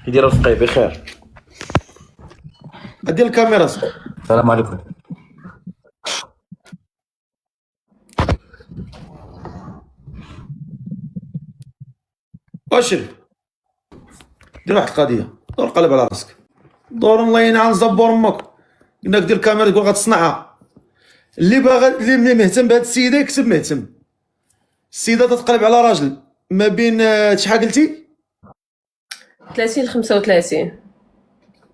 Speaker 11: كي داير رفقي؟ بخير.
Speaker 2: دير الكاميرا صاحبي.
Speaker 11: السلام عليكم.
Speaker 2: اشري دير واحد القضيه، دور قلب على راسك، دور الله ينعم زبور امك. انك دير الكاميرا تقول غتصنعها. اللي باغي اللي مهتم بهاد السيده يكتب مهتم. السيده تتقلب على راجل ما بين شحال قلتي؟
Speaker 9: 30 ل 35.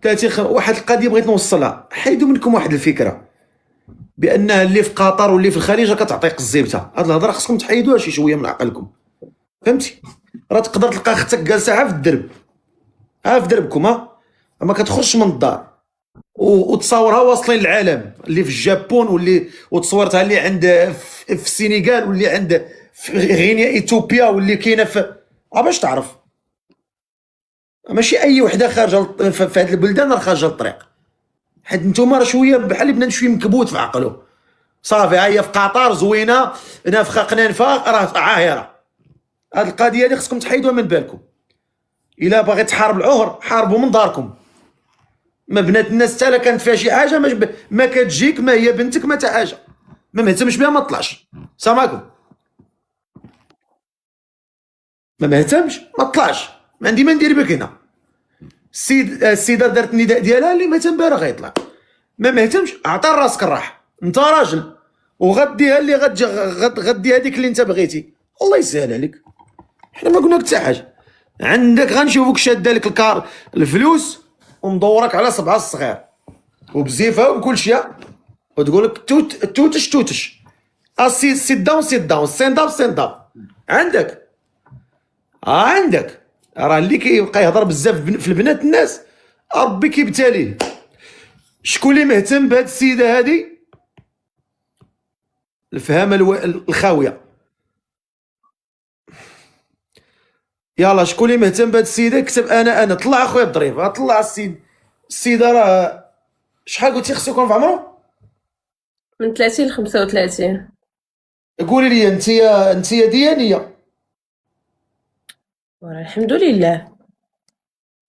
Speaker 2: 30 واحد القضيه بغيت نوصلها. حيدوا منكم واحد الفكره بانها اللي في قطر واللي في الخليج كتعطيك الزيبته. هاد الهضره خصكم تحيدوها شي شويه من عقلكم، فهمتي؟ راه تقدر تلقى اختك جالسه عا في الدرب، عا في دربكم، ما كتخرجش من الدار وتصاورها واصلين للعالم، اللي في الجابون واللي وتصورتها اللي عند في السنغال واللي عند في غينيا ايثيوبيا واللي كاينه في باش تعرف. ماشي اي وحده خارجه في هاد البلدان راه خارجه للطريق. حيت نتوما راه شويه بحال بنادم شويه مكبوت في عقله. صافي ها هي في قطر زوينه، نافخه قنانفه، راه عاهره. هاد القضيه اللي خصكم تحيدوها من بالكم. الا باغي تحارب العهر حاربوا من داركم. ما بنات الناس حتى لا كانت فيها شي حاجه ما كتجيك، ما هي بنتك ما حتى حاجه، ما مهتمش بها ما طلعش. السلام عليكم. ما مهتمش ما طلعش، ما عندي ما ندير بك هنا. السيده دارت النداء ديالها، اللي مهتم بها راه غيطلع، ما مهتمش عطى راسك الراحه. انت راجل وغديها اللي غدي هذيك اللي انت بغيتي، الله يسهل عليك. حنا ما قلنا لك حتى حاجه. عندك غنشوفوك شاده لك الفلوس ومدورك على صبعها الصغير وبزيفها وبكل شيء، وتقول لك توتش سيت داون ستاند اب عندك. عندك راه اللي كيبقى يهضر بزاف في البنات الناس ربي كيبتاليه. شكون اللي مهتم بهاد السيده هادي الفهامه الخاويه؟ يلا شكون اللي مهتم بهاد السيده يكتب انا. طلع اخويا الظريف، طلع السيده راه شحال قلتي خصو يكون في عمره؟
Speaker 9: من 30 ل 35.
Speaker 2: قولي لي انت ديانيه؟
Speaker 9: الحمد لله.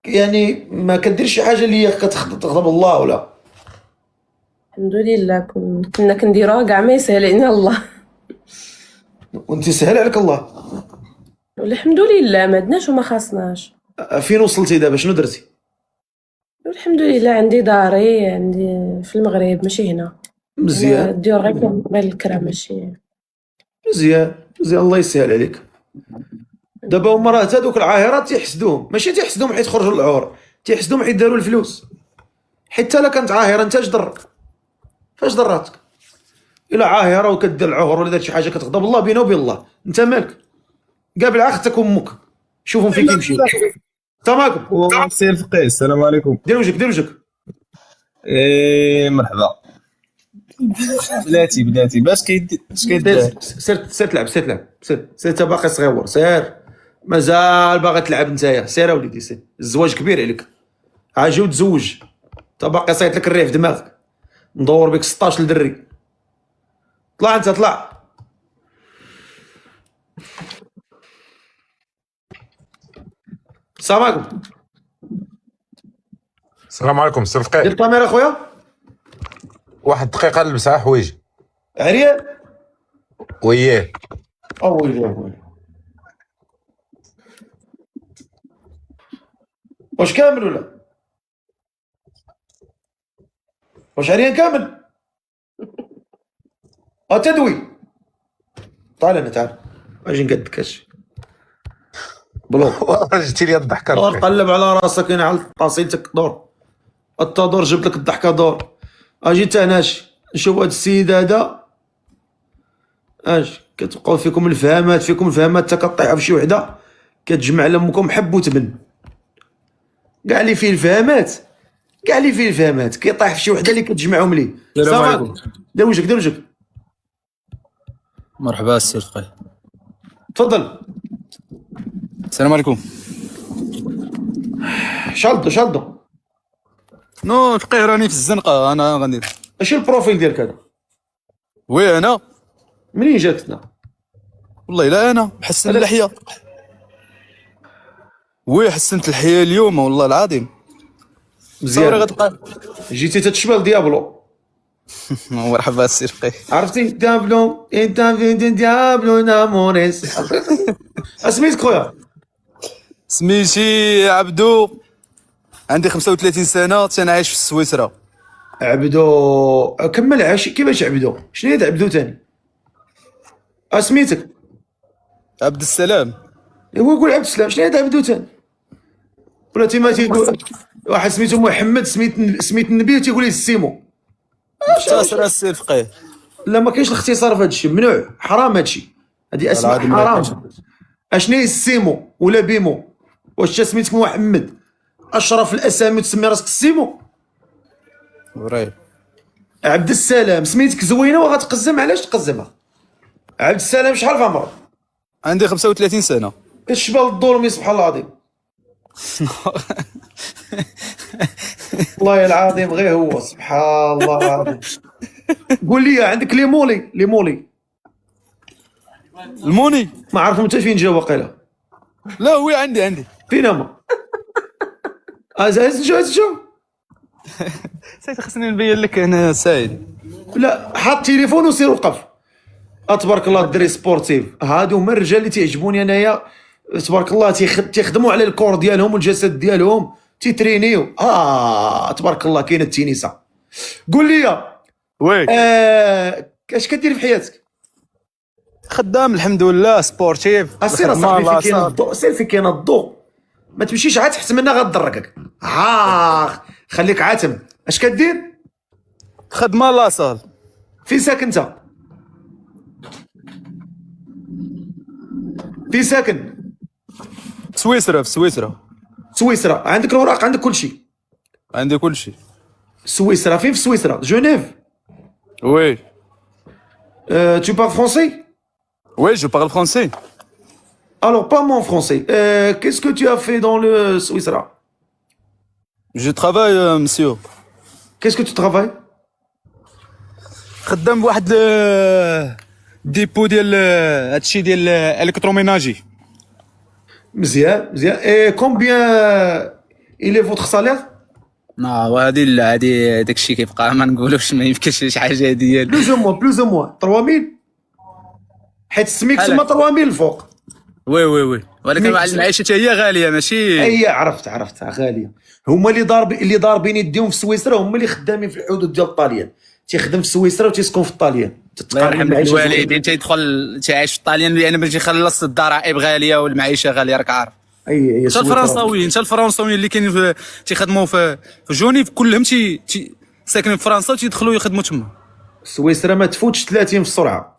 Speaker 2: يعني ما كديرش شي حاجه اللي كتغضب الله ولا؟
Speaker 9: الحمد لله كنا كنديروها كاع ما يسهل علينا الله.
Speaker 2: وانت سهل عليك الله.
Speaker 9: والحمد لله ما عندناش وما خاصناش.
Speaker 2: فين وصلتي دابا؟ شنو درتي؟
Speaker 9: والحمد لله عندي داري، عندي في المغرب ماشي هنا.
Speaker 2: مزيان.
Speaker 9: الديور غير الكرا ماشي.
Speaker 2: مزيان الله يسهل عليك. دابا هما راه هادوك العاهرات تيحسدوهم، ماشي تيحسدوهم حيت خرجوا للعور، تيحسدوهم حيت داروا الفلوس. حيت لا كانت عاهره انت اش ضرك؟ فاش ضراتك؟ الا عاهره وكدير العهر ولا دارت شي حاجه كتغضب الله بينه وبين الله، انت مالك؟ قابل اختك وامك شوفهم فين كيمشيو. السلام عليكم.
Speaker 12: سير فقيه. السلام عليكم.
Speaker 2: دير وجهك.
Speaker 12: مرحبا. بلاتي باش كيدير.
Speaker 2: سير تلعب سير انت باقي صغيور، سير مازال باغي تلعب نتايا. سير اوليدي سير، الزواج كبير عليك، عاجي وتزوج. انت باقي صايت لك الريح في دماغك، ندور بك 16 دري. طلع انت طلع. السلام عليكم.
Speaker 13: السلام عليكم سي
Speaker 2: دير
Speaker 13: رفقي.
Speaker 2: الكاميرا اخويا.
Speaker 13: واحد الدقيقة نلبس على حوايجي.
Speaker 2: عريان
Speaker 13: وياه
Speaker 2: ويلي واش كامل ولا واش عريان كامل؟ تدوي. تعال انا تعال اجي نقدك اش بلوط.
Speaker 13: جبتي لي الضحكة رفقي.
Speaker 2: قلب على راسك هنا على طاسيتك دور. التدور جبت لك الضحكه دور. اجي تاناش نشوف هاد السيد هذا اش كتبقاو فيكم الفهامات حتى كطيحوا في شي وحده كتجمع لامكم حب وتبن. كاع اللي فيه الفهامات كيطيح في شي وحده اللي كتجمعهم ليه.
Speaker 12: السلام عليكم.
Speaker 2: دير وجهك
Speaker 11: مرحبا السي الفقيه.
Speaker 2: تفضل.
Speaker 11: السلام عليكم.
Speaker 2: شالدو
Speaker 11: نو الفقيه راني في الزنقه، انا غندير.
Speaker 2: اش البروفيل ديالك هذا؟
Speaker 11: وي انا
Speaker 2: منين جاتنا؟
Speaker 11: والله لا انا حسنت اللحيه. وي حسنت اللحيه اليوم والله العظيم.
Speaker 2: مزيان.
Speaker 11: غتلقى
Speaker 2: جيتي تتشبه ديابلو.
Speaker 11: مرحبا السي الفقيه.
Speaker 2: عرفتي ديابلو انت فين ديابلو ناموريس. اسميتك خويا؟
Speaker 11: سميتي عبدو، عندي 35 سنه، تنعيش في سويسرا.
Speaker 2: عبدو كمل عاش كيفاش عبدو؟ شنو هي عبدو تاني؟ اسميتك؟
Speaker 11: عبد السلام.
Speaker 2: هو يقول عبد السلام، شنو هي عبدو تاني؟ ولا تيما تيقول واحد سميتو محمد سميت النبي تيقول ليه السيمو.
Speaker 11: اختصر السي الفقيه.
Speaker 2: لا ما كاينش الاختصار في هذا الشيء، ممنوع، حرام هذا الشيء، هذه اسماء حرام. اشنو هي السيمو ولا بيمو؟ واش انت سميتك محمد اشرف الاسامي وتسمي راسك السيمو؟
Speaker 11: وري
Speaker 2: عبد السلام سميتك زوينه وغتقزم، علاش تقزمها؟ عبد السلام شحال في عمرك؟
Speaker 11: عندي 35 سنه.
Speaker 2: كتشبه للظلمي سبحان الله العظيم. والله العظيم غير هو سبحان الله العظيم. قول لي عندك ليمولي
Speaker 11: الموني
Speaker 2: ما عرفهم حتى فين جا واقيلا.
Speaker 11: لا وي عندي
Speaker 2: فين هما؟ ازاز جا
Speaker 11: سيد خصني نبين لك انا سايد.
Speaker 2: لا حط تليفون وسير وقف. تبارك الله الدري سبورتيف هادو هما الرجال اللي تيعجبوني انايا، تبارك الله تيخدموا على الكور ديالهم والجسد ديالهم، تيترينيو. تبارك الله كاينه التينيسه. قول لي
Speaker 11: وي
Speaker 2: اش كدير في حياتك؟
Speaker 11: خدام الحمد لله، سبورتيف.
Speaker 2: سير اصاحبي فين كاين الضوء، سير فين كاين الضوء، ما تمشيش عاد تحت منها غتضركك. خليك عاتم. اش كدير؟
Speaker 11: خدمه لاصال.
Speaker 2: فين ساكن انت؟ فين ساكن؟
Speaker 11: سويسرا. في
Speaker 2: سويسرا عندك الوراق، عندك كل شيء؟
Speaker 11: عندي كل شيء.
Speaker 2: سويسرا فين؟ في سويسرا جنيف.
Speaker 11: وي
Speaker 2: tu parles français?
Speaker 11: Oui, je parle français.
Speaker 2: Alors, parle-moi en français. Qu'est-ce que tu as fait dans le Suisse?
Speaker 11: Je travaille, monsieur.
Speaker 2: Qu'est-ce que tu travailles?
Speaker 11: خدام بواحد ديبو ديال هادشي ديال الكتروميناجي.
Speaker 2: مزيان. Et combien il est votre salaire?
Speaker 11: هادي داكشي كيبقى ما نقولوش، ما يمكنش شي حاجه ديال
Speaker 2: بلوز او موان 3000 حيت سميك تما 3000 الفوق.
Speaker 11: وي ولكن مع المعيشه حتى هي غاليه ماشي.
Speaker 2: اي عرفتها غاليه. هما اللي ضاربين يديهم في سويسرا هما اللي خدامين في الحدود ديال الطاليان، تيخدم في سويسرا وتيسكن في الطاليان.
Speaker 11: الله يرحم الوالدين تيدخل تيعيش في الطاليان لان باش يخلص الضرائب غاليه والمعيشه غاليه، راك عارف. انت الفرنساويين اللي كاينين تيخدموا في جونيف كلهم ساكنين في فرنسا وتيدخلوا يخدموا تما.
Speaker 2: سويسرا ما تفوتش 30 في السرعه.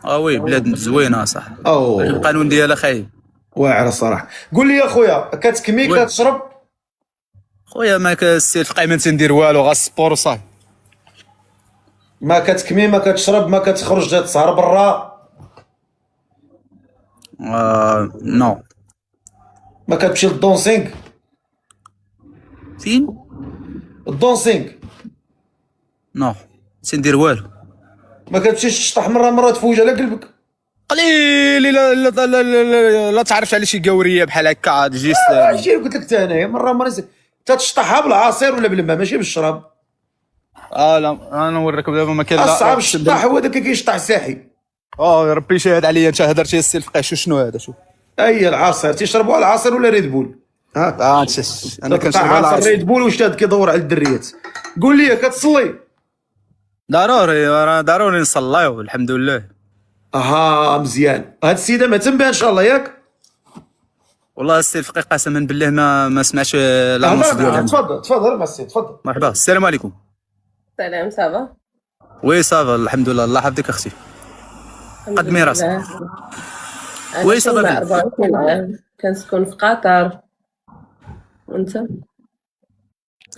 Speaker 11: وي بلاد زوينه صح.
Speaker 2: القانون
Speaker 11: ديالها خايب
Speaker 2: واعر الصراحه. قول لي يا خويا كتكمي كتشرب؟
Speaker 11: خويا ما السي الفقيه ما تندير والو، غا السبور وصافي.
Speaker 2: ما كتكمي ما كتشرب ما كتخرج تسهر برا؟
Speaker 11: نو.
Speaker 2: ما كتمشي للدونسينغ؟
Speaker 11: فين؟
Speaker 2: الدونسينغ؟
Speaker 11: نو تندير والو.
Speaker 2: ما كتمشيش تشطح مره تفوج على قلبك؟
Speaker 11: قليل لا تعرفش على شي قوريه بحال هكا تجي.
Speaker 2: عرفتي قلت لك حتى انايا مره تتشطحها بالعصير ولا بالماء ماشي بالشراب.
Speaker 11: لا انا نوريك دابا ما كاين.
Speaker 2: الصعب الشطاح هو داك اللي كيشطح ساحي.
Speaker 11: يا ربي شاهد عليا، انت هضرتي السي الفقيه. شنو هذا؟ شوف
Speaker 2: اي العصير تيشربوا العصير ولا ريد بول؟
Speaker 11: انا كنشرب
Speaker 2: عصير ريد بول وشتاد كيدور على الدريات. قول لي كتصلي؟
Speaker 11: ضروري نصليو الحمد لله.
Speaker 2: مزيان. هاد السيده ما تنبه ان شاء الله ياك؟
Speaker 11: والله السي الفقيه قسما بالله ما سمعتش لانونس ديالها.
Speaker 2: تفضل مع السي تفضل.
Speaker 11: مرحبا. السلام عليكم.
Speaker 9: سلام صافا.
Speaker 11: وي صافا الحمد لله. الله يحفظك اختي. قدمي راسك. وي صافا.
Speaker 9: 24 عام كنسكن في قطر. وانت؟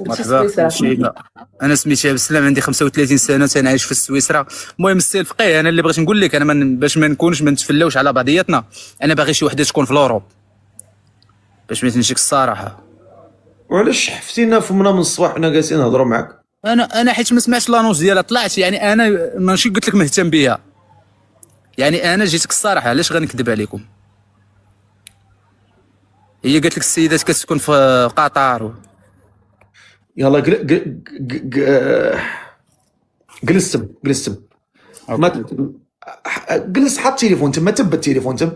Speaker 11: مرحبا شيماء. انا سميتي بسلام، عندي 35 سنه، تنعيش في السويسرا. المهم السي الفقيه، انا اللي بغيت نقول لك، انا باش ما نكونش ما نتفلاوش على بعضياتنا، انا باغي شي وحده تكون في الاوروب باش ما تنشيك الصراحه.
Speaker 2: وعلاش حفتينا فمنا من الصباح حنا جالسين نهضروا معاك؟
Speaker 11: انا حيت ما سمعتش لانونس ديالها، طلعت يعني انا ماشي قلت لك مهتم بها، يعني انا جيتك الصراحه، علاش غنكذب عليكم؟ هي قالت لك السيدات كتكون في قطر
Speaker 2: يلا جلس تم ما جلس، حط التليفون تما، تبت التليفون تم،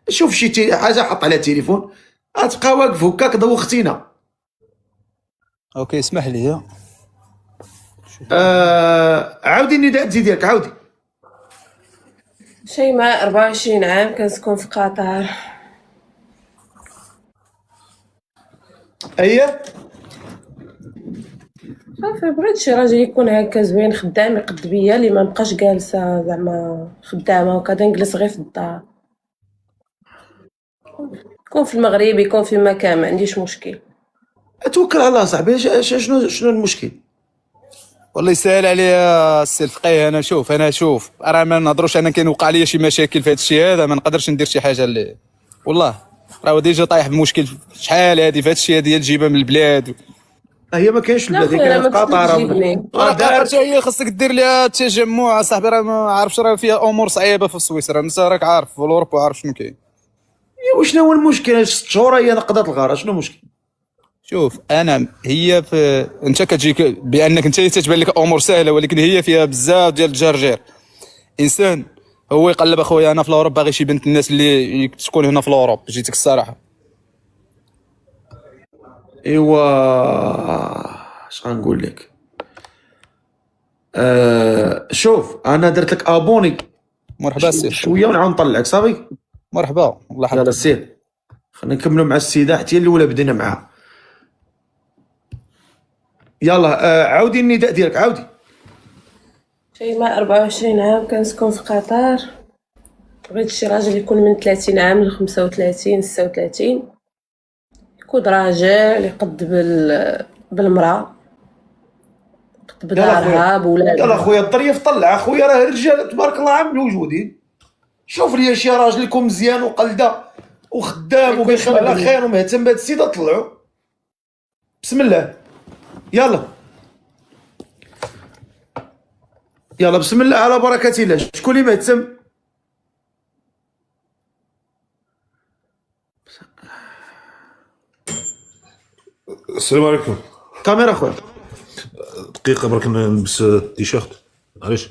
Speaker 2: شوف شي حاجه حط عليها التليفون، غتبقى واقف هكاك دوختينا.
Speaker 11: اوكي اسمح لي.
Speaker 2: عاودي النداء ديالك، عاودي.
Speaker 9: شيماء 24 عام كنسكن في قطر.
Speaker 2: اييه
Speaker 9: صافي بغيت شي راجل يكون هكا زوين خدام يقد بيا، اللي ما نبقاش جالسه زعما خدامه وكذا، نجلس غير في الدار، يكون في المغرب يكون في مكان، ما عنديش مشكل.
Speaker 2: توكل على الله صاحبي. شنو المشكل؟
Speaker 11: والله يسهل عليا السي الفقيه. انا شوف راه ما نهضروش، انا كاين وقع لي شي مشاكل في هذا الشيء هذا، ما نقدرش ندير شي حاجه اللي والله راه ديجا طايح بمشكل شحال هذه في هذا الشيء ديال جيبها من البلاد.
Speaker 2: هي ما كاينش البلاد، كاين في قطر.
Speaker 11: حتى هي خاصك دير لها تجمع صاحبي، راه ما عارفش، راه فيها امور صعيبه في سويسرا، انت راك عارف في اوروبا وعارف شنو كاين.
Speaker 2: وشنو هو المشكل؟ 6 شهور هي نقضت الغاره، شنو المشكل؟
Speaker 11: شوف انا هي في انت كتجيك بانك انت تتبان لك امور سهله، ولكن هي فيها بزاف ديال الجرجير. انسان هو يقلب اخويا انا في الاوروب باغي شي بنت الناس اللي تكون هنا في الاوروب، جيتك الصراحه.
Speaker 2: ايوا اش غنقول لك، شوف انا درت لك ابوني.
Speaker 11: مرحبا سي
Speaker 2: شويه ونعاود نطلعك صافي.
Speaker 11: مرحبا الله يحفظك.
Speaker 2: يلا سير خلينا نكملوا مع السيده حتى هي الاولى بدينا معاها. يلا عاودي النداء ديالك، عاودي.
Speaker 9: شيماء 24 عام كنسكن في قطر. بغيت شي راجل يكون من 30 عام ل 35 36، يكون راجل يقد بالمراه، يقد بدارها بولادها.
Speaker 2: يلا خويا الظريف طلع، خويا راه الرجال تبارك الله عام موجودين. شوف لي شي راجل يكون مزيان وقلده وخدام وبخير على خير ومهتم بهاد السيده، طلعوا بسم الله. يلا بسم الله على بركة الله. شكون اللي مهتم؟
Speaker 13: السلام عليكم.
Speaker 2: كاميرا خويا.
Speaker 13: دقيقة برك نلبس التيشيرت، معليش.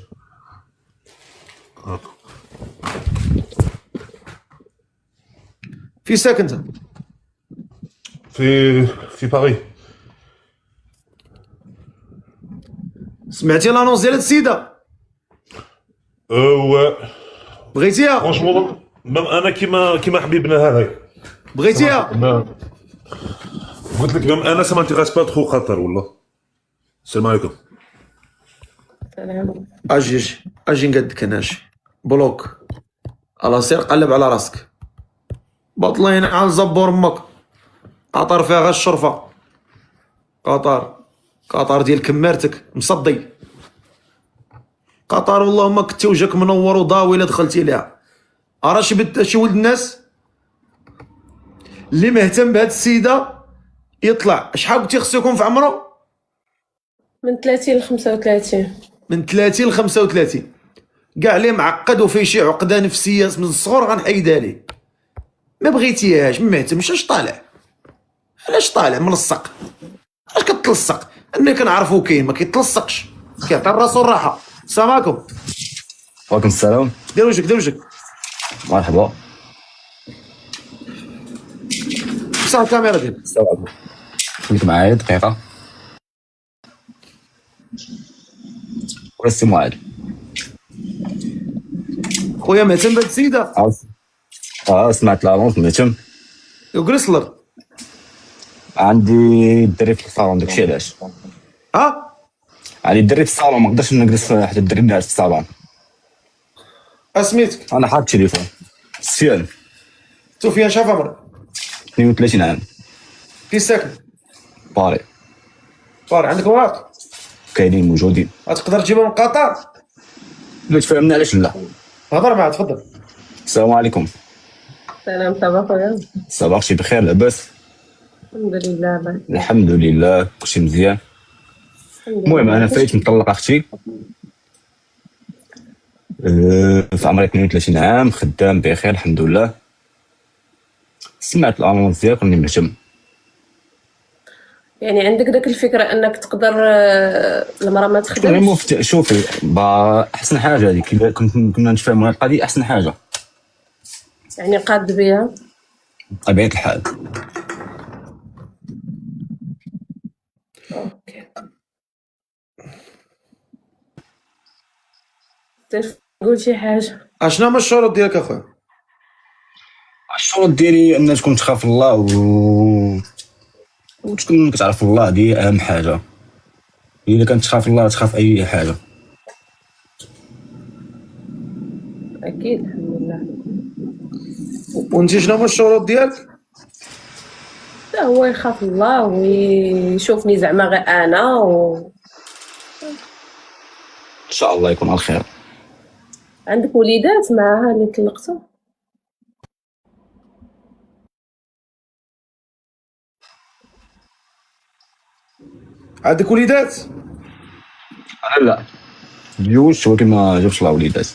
Speaker 2: في ساكن
Speaker 13: في باريس.
Speaker 2: سمعتي لانونس ديال هاد السيده؟ بغيتيها؟
Speaker 13: فرونشمون انا كيما حبيبنا هذاك
Speaker 2: بغيتيها؟
Speaker 13: قلت لك ميم انا سا مانتيغاس با ترو قطر والله. السلام عليكم.
Speaker 9: سلام.
Speaker 2: اجي نقدك انا بلوك. الله سير قلب على راسك، بطلين على زبور امك. قطر فيها غير الشرفه، قطر ديال كمارتك مصدي. قطر والله ما كنتي وجهك منور وضاوي الا دخلتي ليها. راه شي ولد الناس اللي مهتم بهاد السيده يطلع. شحال قلتي خصو يكون في عمره؟
Speaker 9: من 30 ل 35.
Speaker 2: من 30 ل 35 كاع اللي معقد وفيه شي عقده نفسيه من الصغر غنحيدها ليه. ما بغيتيهاش، ما مهتمش. اش طالع؟ علاش طالع ملصق؟ اش كتلصق؟ انا كنعرفو كاين ما كيتلصقش، كيعطي راسو الراحه. السلام عليكم.
Speaker 6: وعليكم السلام.
Speaker 2: دير وجهك.
Speaker 6: مرحبا.
Speaker 2: مسح الكاميرا ديالك.
Speaker 6: السلام عليكم. خليك معايا دقيقة. السي معاذ.
Speaker 2: خويا مهتم بهاد السيده؟
Speaker 6: سمعت لانونس مهتم.
Speaker 2: جلس الارض.
Speaker 6: عندي الدري في الصالون، داكشي علاش. عندي الدري في الصالون، ما نقدرش نجلس حتى الدري ناعس في الصالون.
Speaker 2: اسميتك؟
Speaker 6: انا حاط التليفون.
Speaker 2: سفيان شاف عمرك؟
Speaker 6: 32 عام.
Speaker 2: في ساكن؟
Speaker 6: باري.
Speaker 2: فار عندك ورق
Speaker 6: كاينين موجودين.
Speaker 2: تقدر تجيبهم من قطر؟
Speaker 6: لا تفهمنا علاش لا.
Speaker 2: هضر معاه تفضل.
Speaker 6: السلام عليكم.
Speaker 9: سلام صباح خويا.
Speaker 6: صباح شي بخير لاباس؟
Speaker 9: الحمد لله بخير.
Speaker 6: الحمد لله كلشي مزيان. المهم انا فايت مطلق اختي في عمري 32 عام، خدام بخير الحمد لله. سمعت الانونس ديالك راني مهتم.
Speaker 9: يعني عندك داك الفكره انك تقدر المراه ما تخدمش؟
Speaker 6: شوفي احسن حاجه هذيك كنا نتفاهموا القضيه احسن حاجه.
Speaker 9: يعني قاد بها
Speaker 6: بطبيعه الحال.
Speaker 9: اوكي. قول شي حاجه.
Speaker 2: اشنا هما الشروط ديالك اخويا؟
Speaker 6: الشروط ديالي ان تكون تخاف الله وتكون كتعرف الله، دي اهم حاجه. اذا كنت تخاف الله تخاف اي حاجه.
Speaker 9: اكيد الحمد لله.
Speaker 2: وانت شنو هما الشروط ديالك؟
Speaker 9: لا هو يخاف الله ويشوفني زعما غير انا
Speaker 6: ان شاء الله يكون على خير.
Speaker 9: عندك وليدات معها اللي طلقتو؟
Speaker 2: عندك وليدات؟
Speaker 6: انا لا تزوجت ولكن ما جبتش لا وليدات.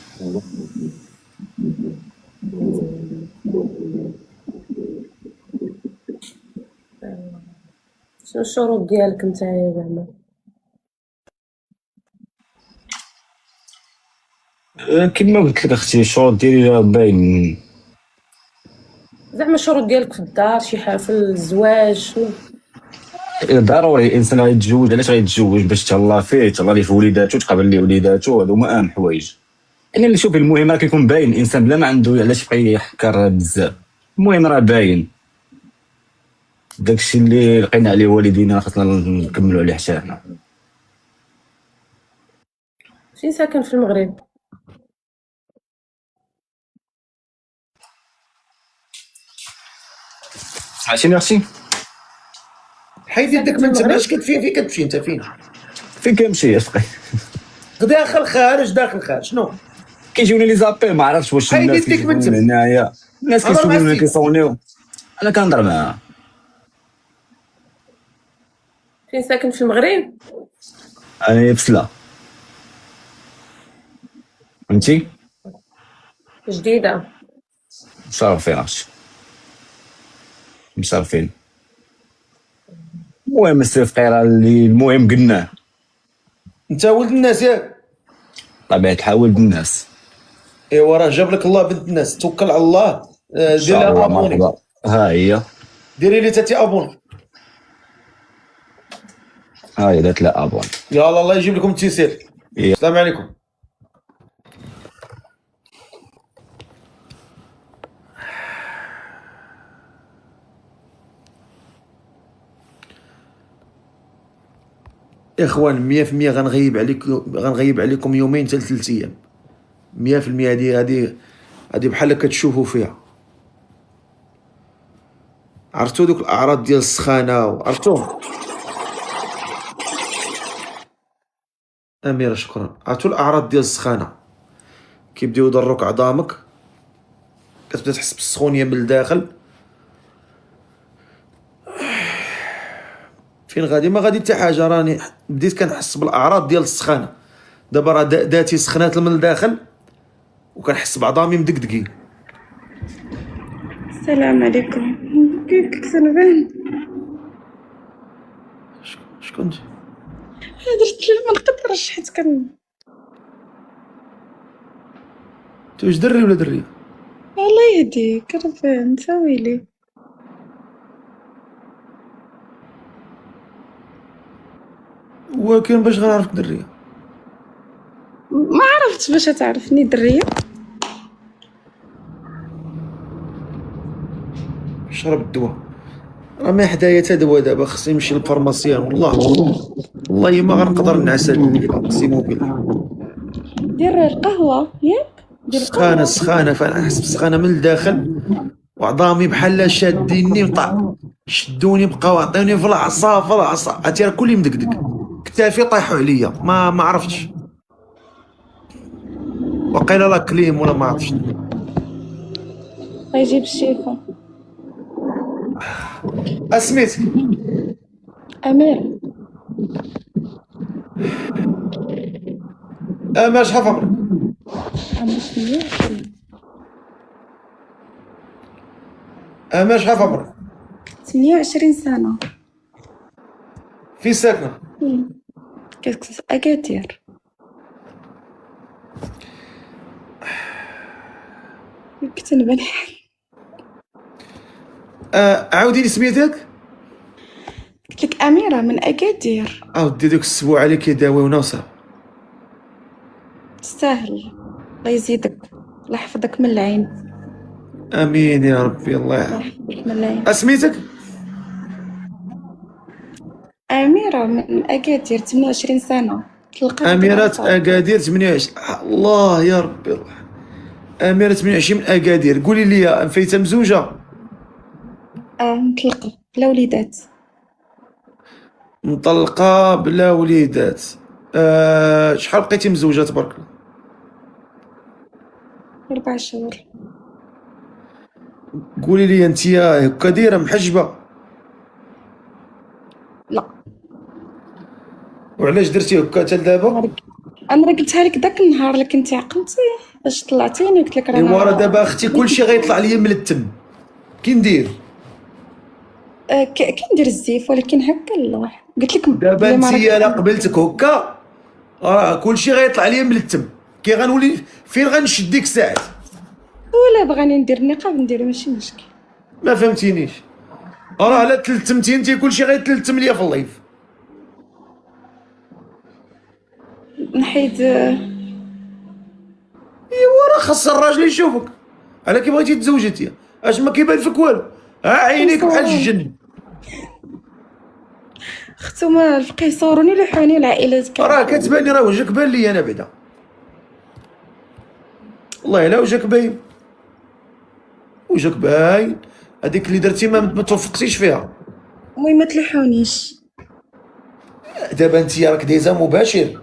Speaker 9: شنو الشروط ديالك نتايا زعما؟
Speaker 6: كما قلت لك اختي الشروط ديالي باين.
Speaker 9: زعما الشروط ديالك في الدار، شي حاجه في الزواج، شنو؟
Speaker 6: ضروري الانسان غيتزوج. علاش غيتزوج؟ باش تهلا فيه، تهلا ليه في وليداتو، تقابل ليه وليداتو. هادو هما اهم حوايج. يعني اللي شوفي المهم راه كيكون باين الانسان بلا ما عنده علاش يبقى يحكر بزاف. المهم راه باين داكشي اللي لقينا عليه والدينا خاصنا نكملوا عليه حتى حنا.
Speaker 9: فين ساكن في المغرب؟
Speaker 6: سمعتيني اختي؟
Speaker 2: حيد يدك من تما. اش كتفين؟ فين كتمشي انت؟
Speaker 6: فين كنمشي اش
Speaker 2: داخل خارج داخل خارج شنو؟
Speaker 6: كيجوني لي زابيل ما عرفتش واش
Speaker 2: حيد
Speaker 6: الناس
Speaker 2: يدك من
Speaker 6: كيجوني
Speaker 2: تما.
Speaker 6: هنايا، الناس كيسولوني كيصونيو، انا كنهضر معاها.
Speaker 9: فين ساكن في المغرب؟
Speaker 6: انا بسلا. انتي؟
Speaker 9: جديده.
Speaker 6: مشرفين اختي مشرفين. المهم السي فقيره اللي المهم قلناه.
Speaker 2: انت ولد الناس ياك؟
Speaker 6: طبيعة الحال ولد الناس.
Speaker 2: ايوا راه جاب لك الله بنت الناس. توكل على الله. ديرها ابوني.
Speaker 6: ها هي.
Speaker 2: ديري لي تاتي ابوني.
Speaker 6: ها هي دات لا ابوني.
Speaker 2: يلا الله يجيب لكم التيسير. السلام عليكم. اخوان 100% غنغيب عليكم يومين حتى 3 ايام. 100% هذه بحال كتشوفوا فيها. عرفتوا دوك الاعراض ديال السخانه؟ عرفتوهم؟ اميره شكرا. عرفتوا الاعراض ديال السخانه؟ كيبداو يضروك عظامك، كتبدا تحس بالسخونيه من الداخل. فين غادي؟ ما غادي حتى حاجه. راني بديت كنحس بالاعراض ديال السخانه. دابا راه داتي سخنات من الداخل وكنحس بعظامي مدقدقين.
Speaker 10: السلام عليكم. كيفك سنبان؟
Speaker 2: شكون انت؟
Speaker 10: درت لي ما نقدرش حيت كن
Speaker 2: انت واش دري ولا دريه؟
Speaker 10: الله يهديك ربي نساوي لي.
Speaker 2: ولكن باش غنعرفك دريه؟
Speaker 10: ما عرفتش باش تعرفني دريه.
Speaker 2: شرب الدواء. راه ما حدايا تا دواء دابا. خصني نمشي للفارماسيان. والله ما غنقدر نعس هاد الليله. اقسم بالله.
Speaker 10: دير القهوه ياك؟ دير
Speaker 2: سخانه فانا نحس بسخانه من الداخل وعظامي بحال شاديني وطاع. شدوني بقاو عطيوني في العصا عرفتي راه كلي مدقدق، كتافي طايحوا عليا ما عرفتش، وقيلا لا كليم ولا ما عرفتش.
Speaker 9: غيجيب الشيفة.
Speaker 2: اسميتك؟
Speaker 9: أميرة.
Speaker 2: ما شحال في عمرك؟
Speaker 9: عمري 28.
Speaker 2: ما شحال في عمرك؟
Speaker 9: 28 سنة.
Speaker 2: فين ساكنه؟
Speaker 9: كنت في أكادير. كنت نبنح.
Speaker 2: عاودي لي سميتك؟
Speaker 9: قلت لك أميرة من أكادير.
Speaker 2: ودي دوك السبوع عليك يداويونا وصافي.
Speaker 9: تستاهل. الله يزيدك، الله يحفظك من العين.
Speaker 2: امين يا ربي، الله يحفظك
Speaker 9: من العين.
Speaker 2: سميتك؟
Speaker 9: أميرة من أكادير 28 سنة.
Speaker 2: أميرة أكادير 28. الله يا ربي الله. أميرة 28 من أكادير. قولي لي فايتة مزوجة؟
Speaker 9: مطلقة بلا وليدات.
Speaker 2: مطلقة بلا وليدات. شحال بقيتي مزوجة تبارك الله؟
Speaker 9: 4 شهور.
Speaker 2: قولي لي انت هكا دايرة محجبة؟
Speaker 9: لا.
Speaker 2: وعلاش درتي هكا حتى لدابا؟
Speaker 9: انا راه قلتها لك داك النهار اللي كنتي عقلتي باش طلعتيني قلت لك
Speaker 2: ايوا راه دابا اختي كلشي غيطلع ليا من التم. كي ندير؟
Speaker 9: كندير الزيف ولكن هكا الله قلت لك
Speaker 2: دابا انت الا قبلتك هكا راه كلشي غيطلع ليا من التم. كي غنولي فين غنشد ديك الساعات؟
Speaker 9: ولا بغاني ندير النقاب ندير ماشي مشكل.
Speaker 2: ما فهمتينيش. راه لا تلتمتي انت كلشي غيتلتم ليا في اللايف.
Speaker 9: نحيد.
Speaker 2: ايوا راه خاص الراجل يشوفك. على كي بغيتي تزوجي انت اش ما كيبان فيك والو، عينيك بحال الجن.
Speaker 9: اختو ما بقاو يصوروني لحوني العائلات
Speaker 2: راه كتباني راه وجهك بان لي انا بعدا. والله الا وجهك باين، وجهك باين. هذيك اللي درتي ما توفقتيش فيها.
Speaker 9: المهم ما تلحونيش.
Speaker 2: دابا انت راك دايزه مباشر،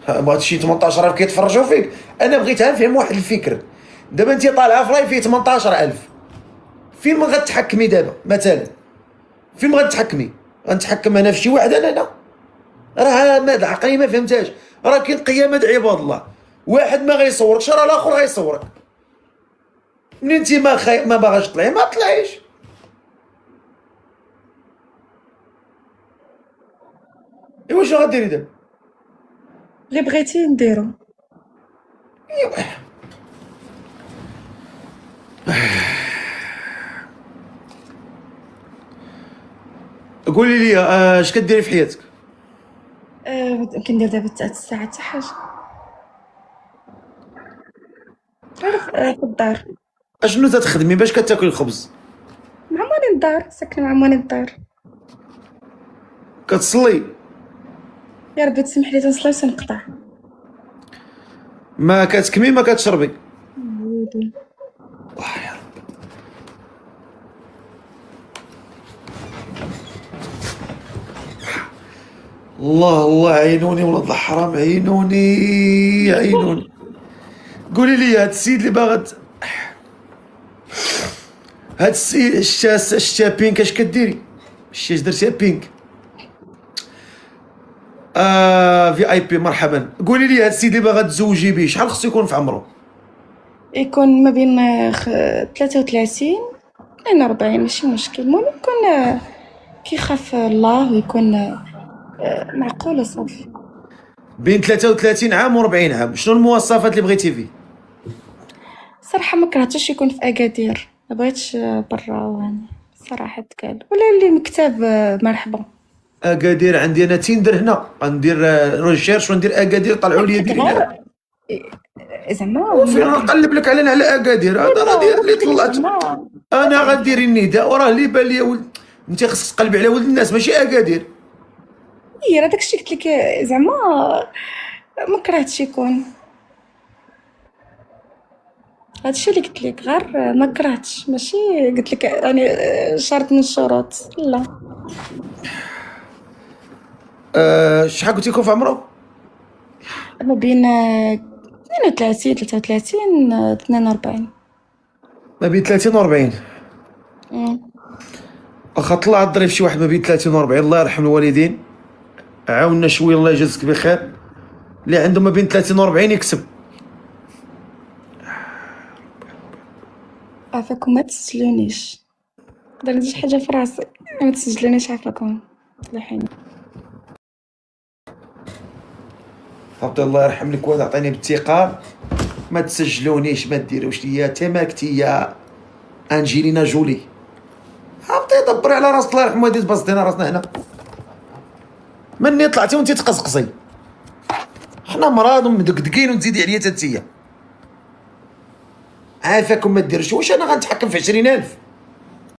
Speaker 2: بغات شي 18000 كيتفرجوا فيك. انا بغيت نفهم واحد الفكر. دابا انت طالعه في لايف فيه 18000، فين ما غتحكمي دابا مثلا؟ فين ما غتحكمي؟ غنتحكم انا في شي واحد انا؟ راه هاد العقليه ما فهمتهاش. راه كاين قيامه عباد الله، واحد ما غيصوركش راه الاخر غيصورك. منين انت ما باغاش تطلعي ما تطلعيش. ايوا شنو غديري دابا؟
Speaker 9: اللي بغيتي نديرو.
Speaker 2: ايوا قولي لي اش كديري في حياتك؟
Speaker 9: كندير دابا 3 ساعات حتى حاجه. غير في الدار.
Speaker 2: اشنو تتخدمي باش كتاكلي الخبز؟
Speaker 9: مع مالي الدار، ساكنه مع مالي الدار.
Speaker 2: كتصلي؟
Speaker 9: يا ربي تسمح لي تنصلي وتنقطع.
Speaker 2: ما كتكمي ما كتشربي؟
Speaker 9: ودي.
Speaker 2: يا رب. الله الله عينوني ولاد الحرام، عينوني عينوني. قولي لي هاد السيد اللي باغت، هاد السيد شتا بينك اش كديري؟ شتي اش درتيها بينك؟ في اي بي مرحبا. قولي لي هاد السيد اللي باغا تزوجي به شحال خصو يكون في عمره؟
Speaker 9: يكون ما بين 33 إلى 40 ماشي مشكل. المهم يكون كيخاف الله ويكون معقول وصافي.
Speaker 2: بين 33 عام و 40 عام. شنو المواصفات اللي بغيتي فيه؟
Speaker 9: صراحة ما كرهتش يكون في أكادير، ما بغيتش برا وهاني صراحة قال. ولا اللي مكتاب مرحبا.
Speaker 2: اكادير عندي انا تندر هنا، غندير ريشيرش وندير اكادير طلعوا لي ديال
Speaker 9: زعما
Speaker 2: فين نقلب لك على اكادير. هذا راه ديال اللي طلعت انا غندير النداء وراه اللي بان لي ولد. انت خصك تقلبي على ولد الناس ماشي اكادير.
Speaker 9: راه داكشي قلت لك زعما ما كرهتش يكون. هادشي اللي قلت لك، غير ما كرهتش، ماشي قلت لك يعني شرط من الشروط لا.
Speaker 2: شحال قلتي لكم في عمره؟
Speaker 9: ما بين 32 33 42.
Speaker 2: ما بين 30 و 40. واخا طلع الضريب شي واحد ما بين 30 و 40 الله يرحم الوالدين، عاوننا شويه الله يجازيك بخير، اللي عنده ما بين 30 و 40 يكسب.
Speaker 9: عافاكم ما تسجلونيش، نقدر ندير شي حاجه في راسي، ما تسجلونيش عافاكم تلوحيني.
Speaker 2: صافي الله يرحم لك والد، عطيني بالثقه، ما تسجلونيش، ما ديروش ليا تماكتي يا انجلينا جولي. هبطي دبري على راسك الله يرحم والديك، بسطينا راسنا هنا مني طلعتي وانتي تقزقزي، حنا مراد ومدقدقين وتزيدي عليا تنتيا. عافاكم ما ديروش، واش انا غنتحكم في 20,000؟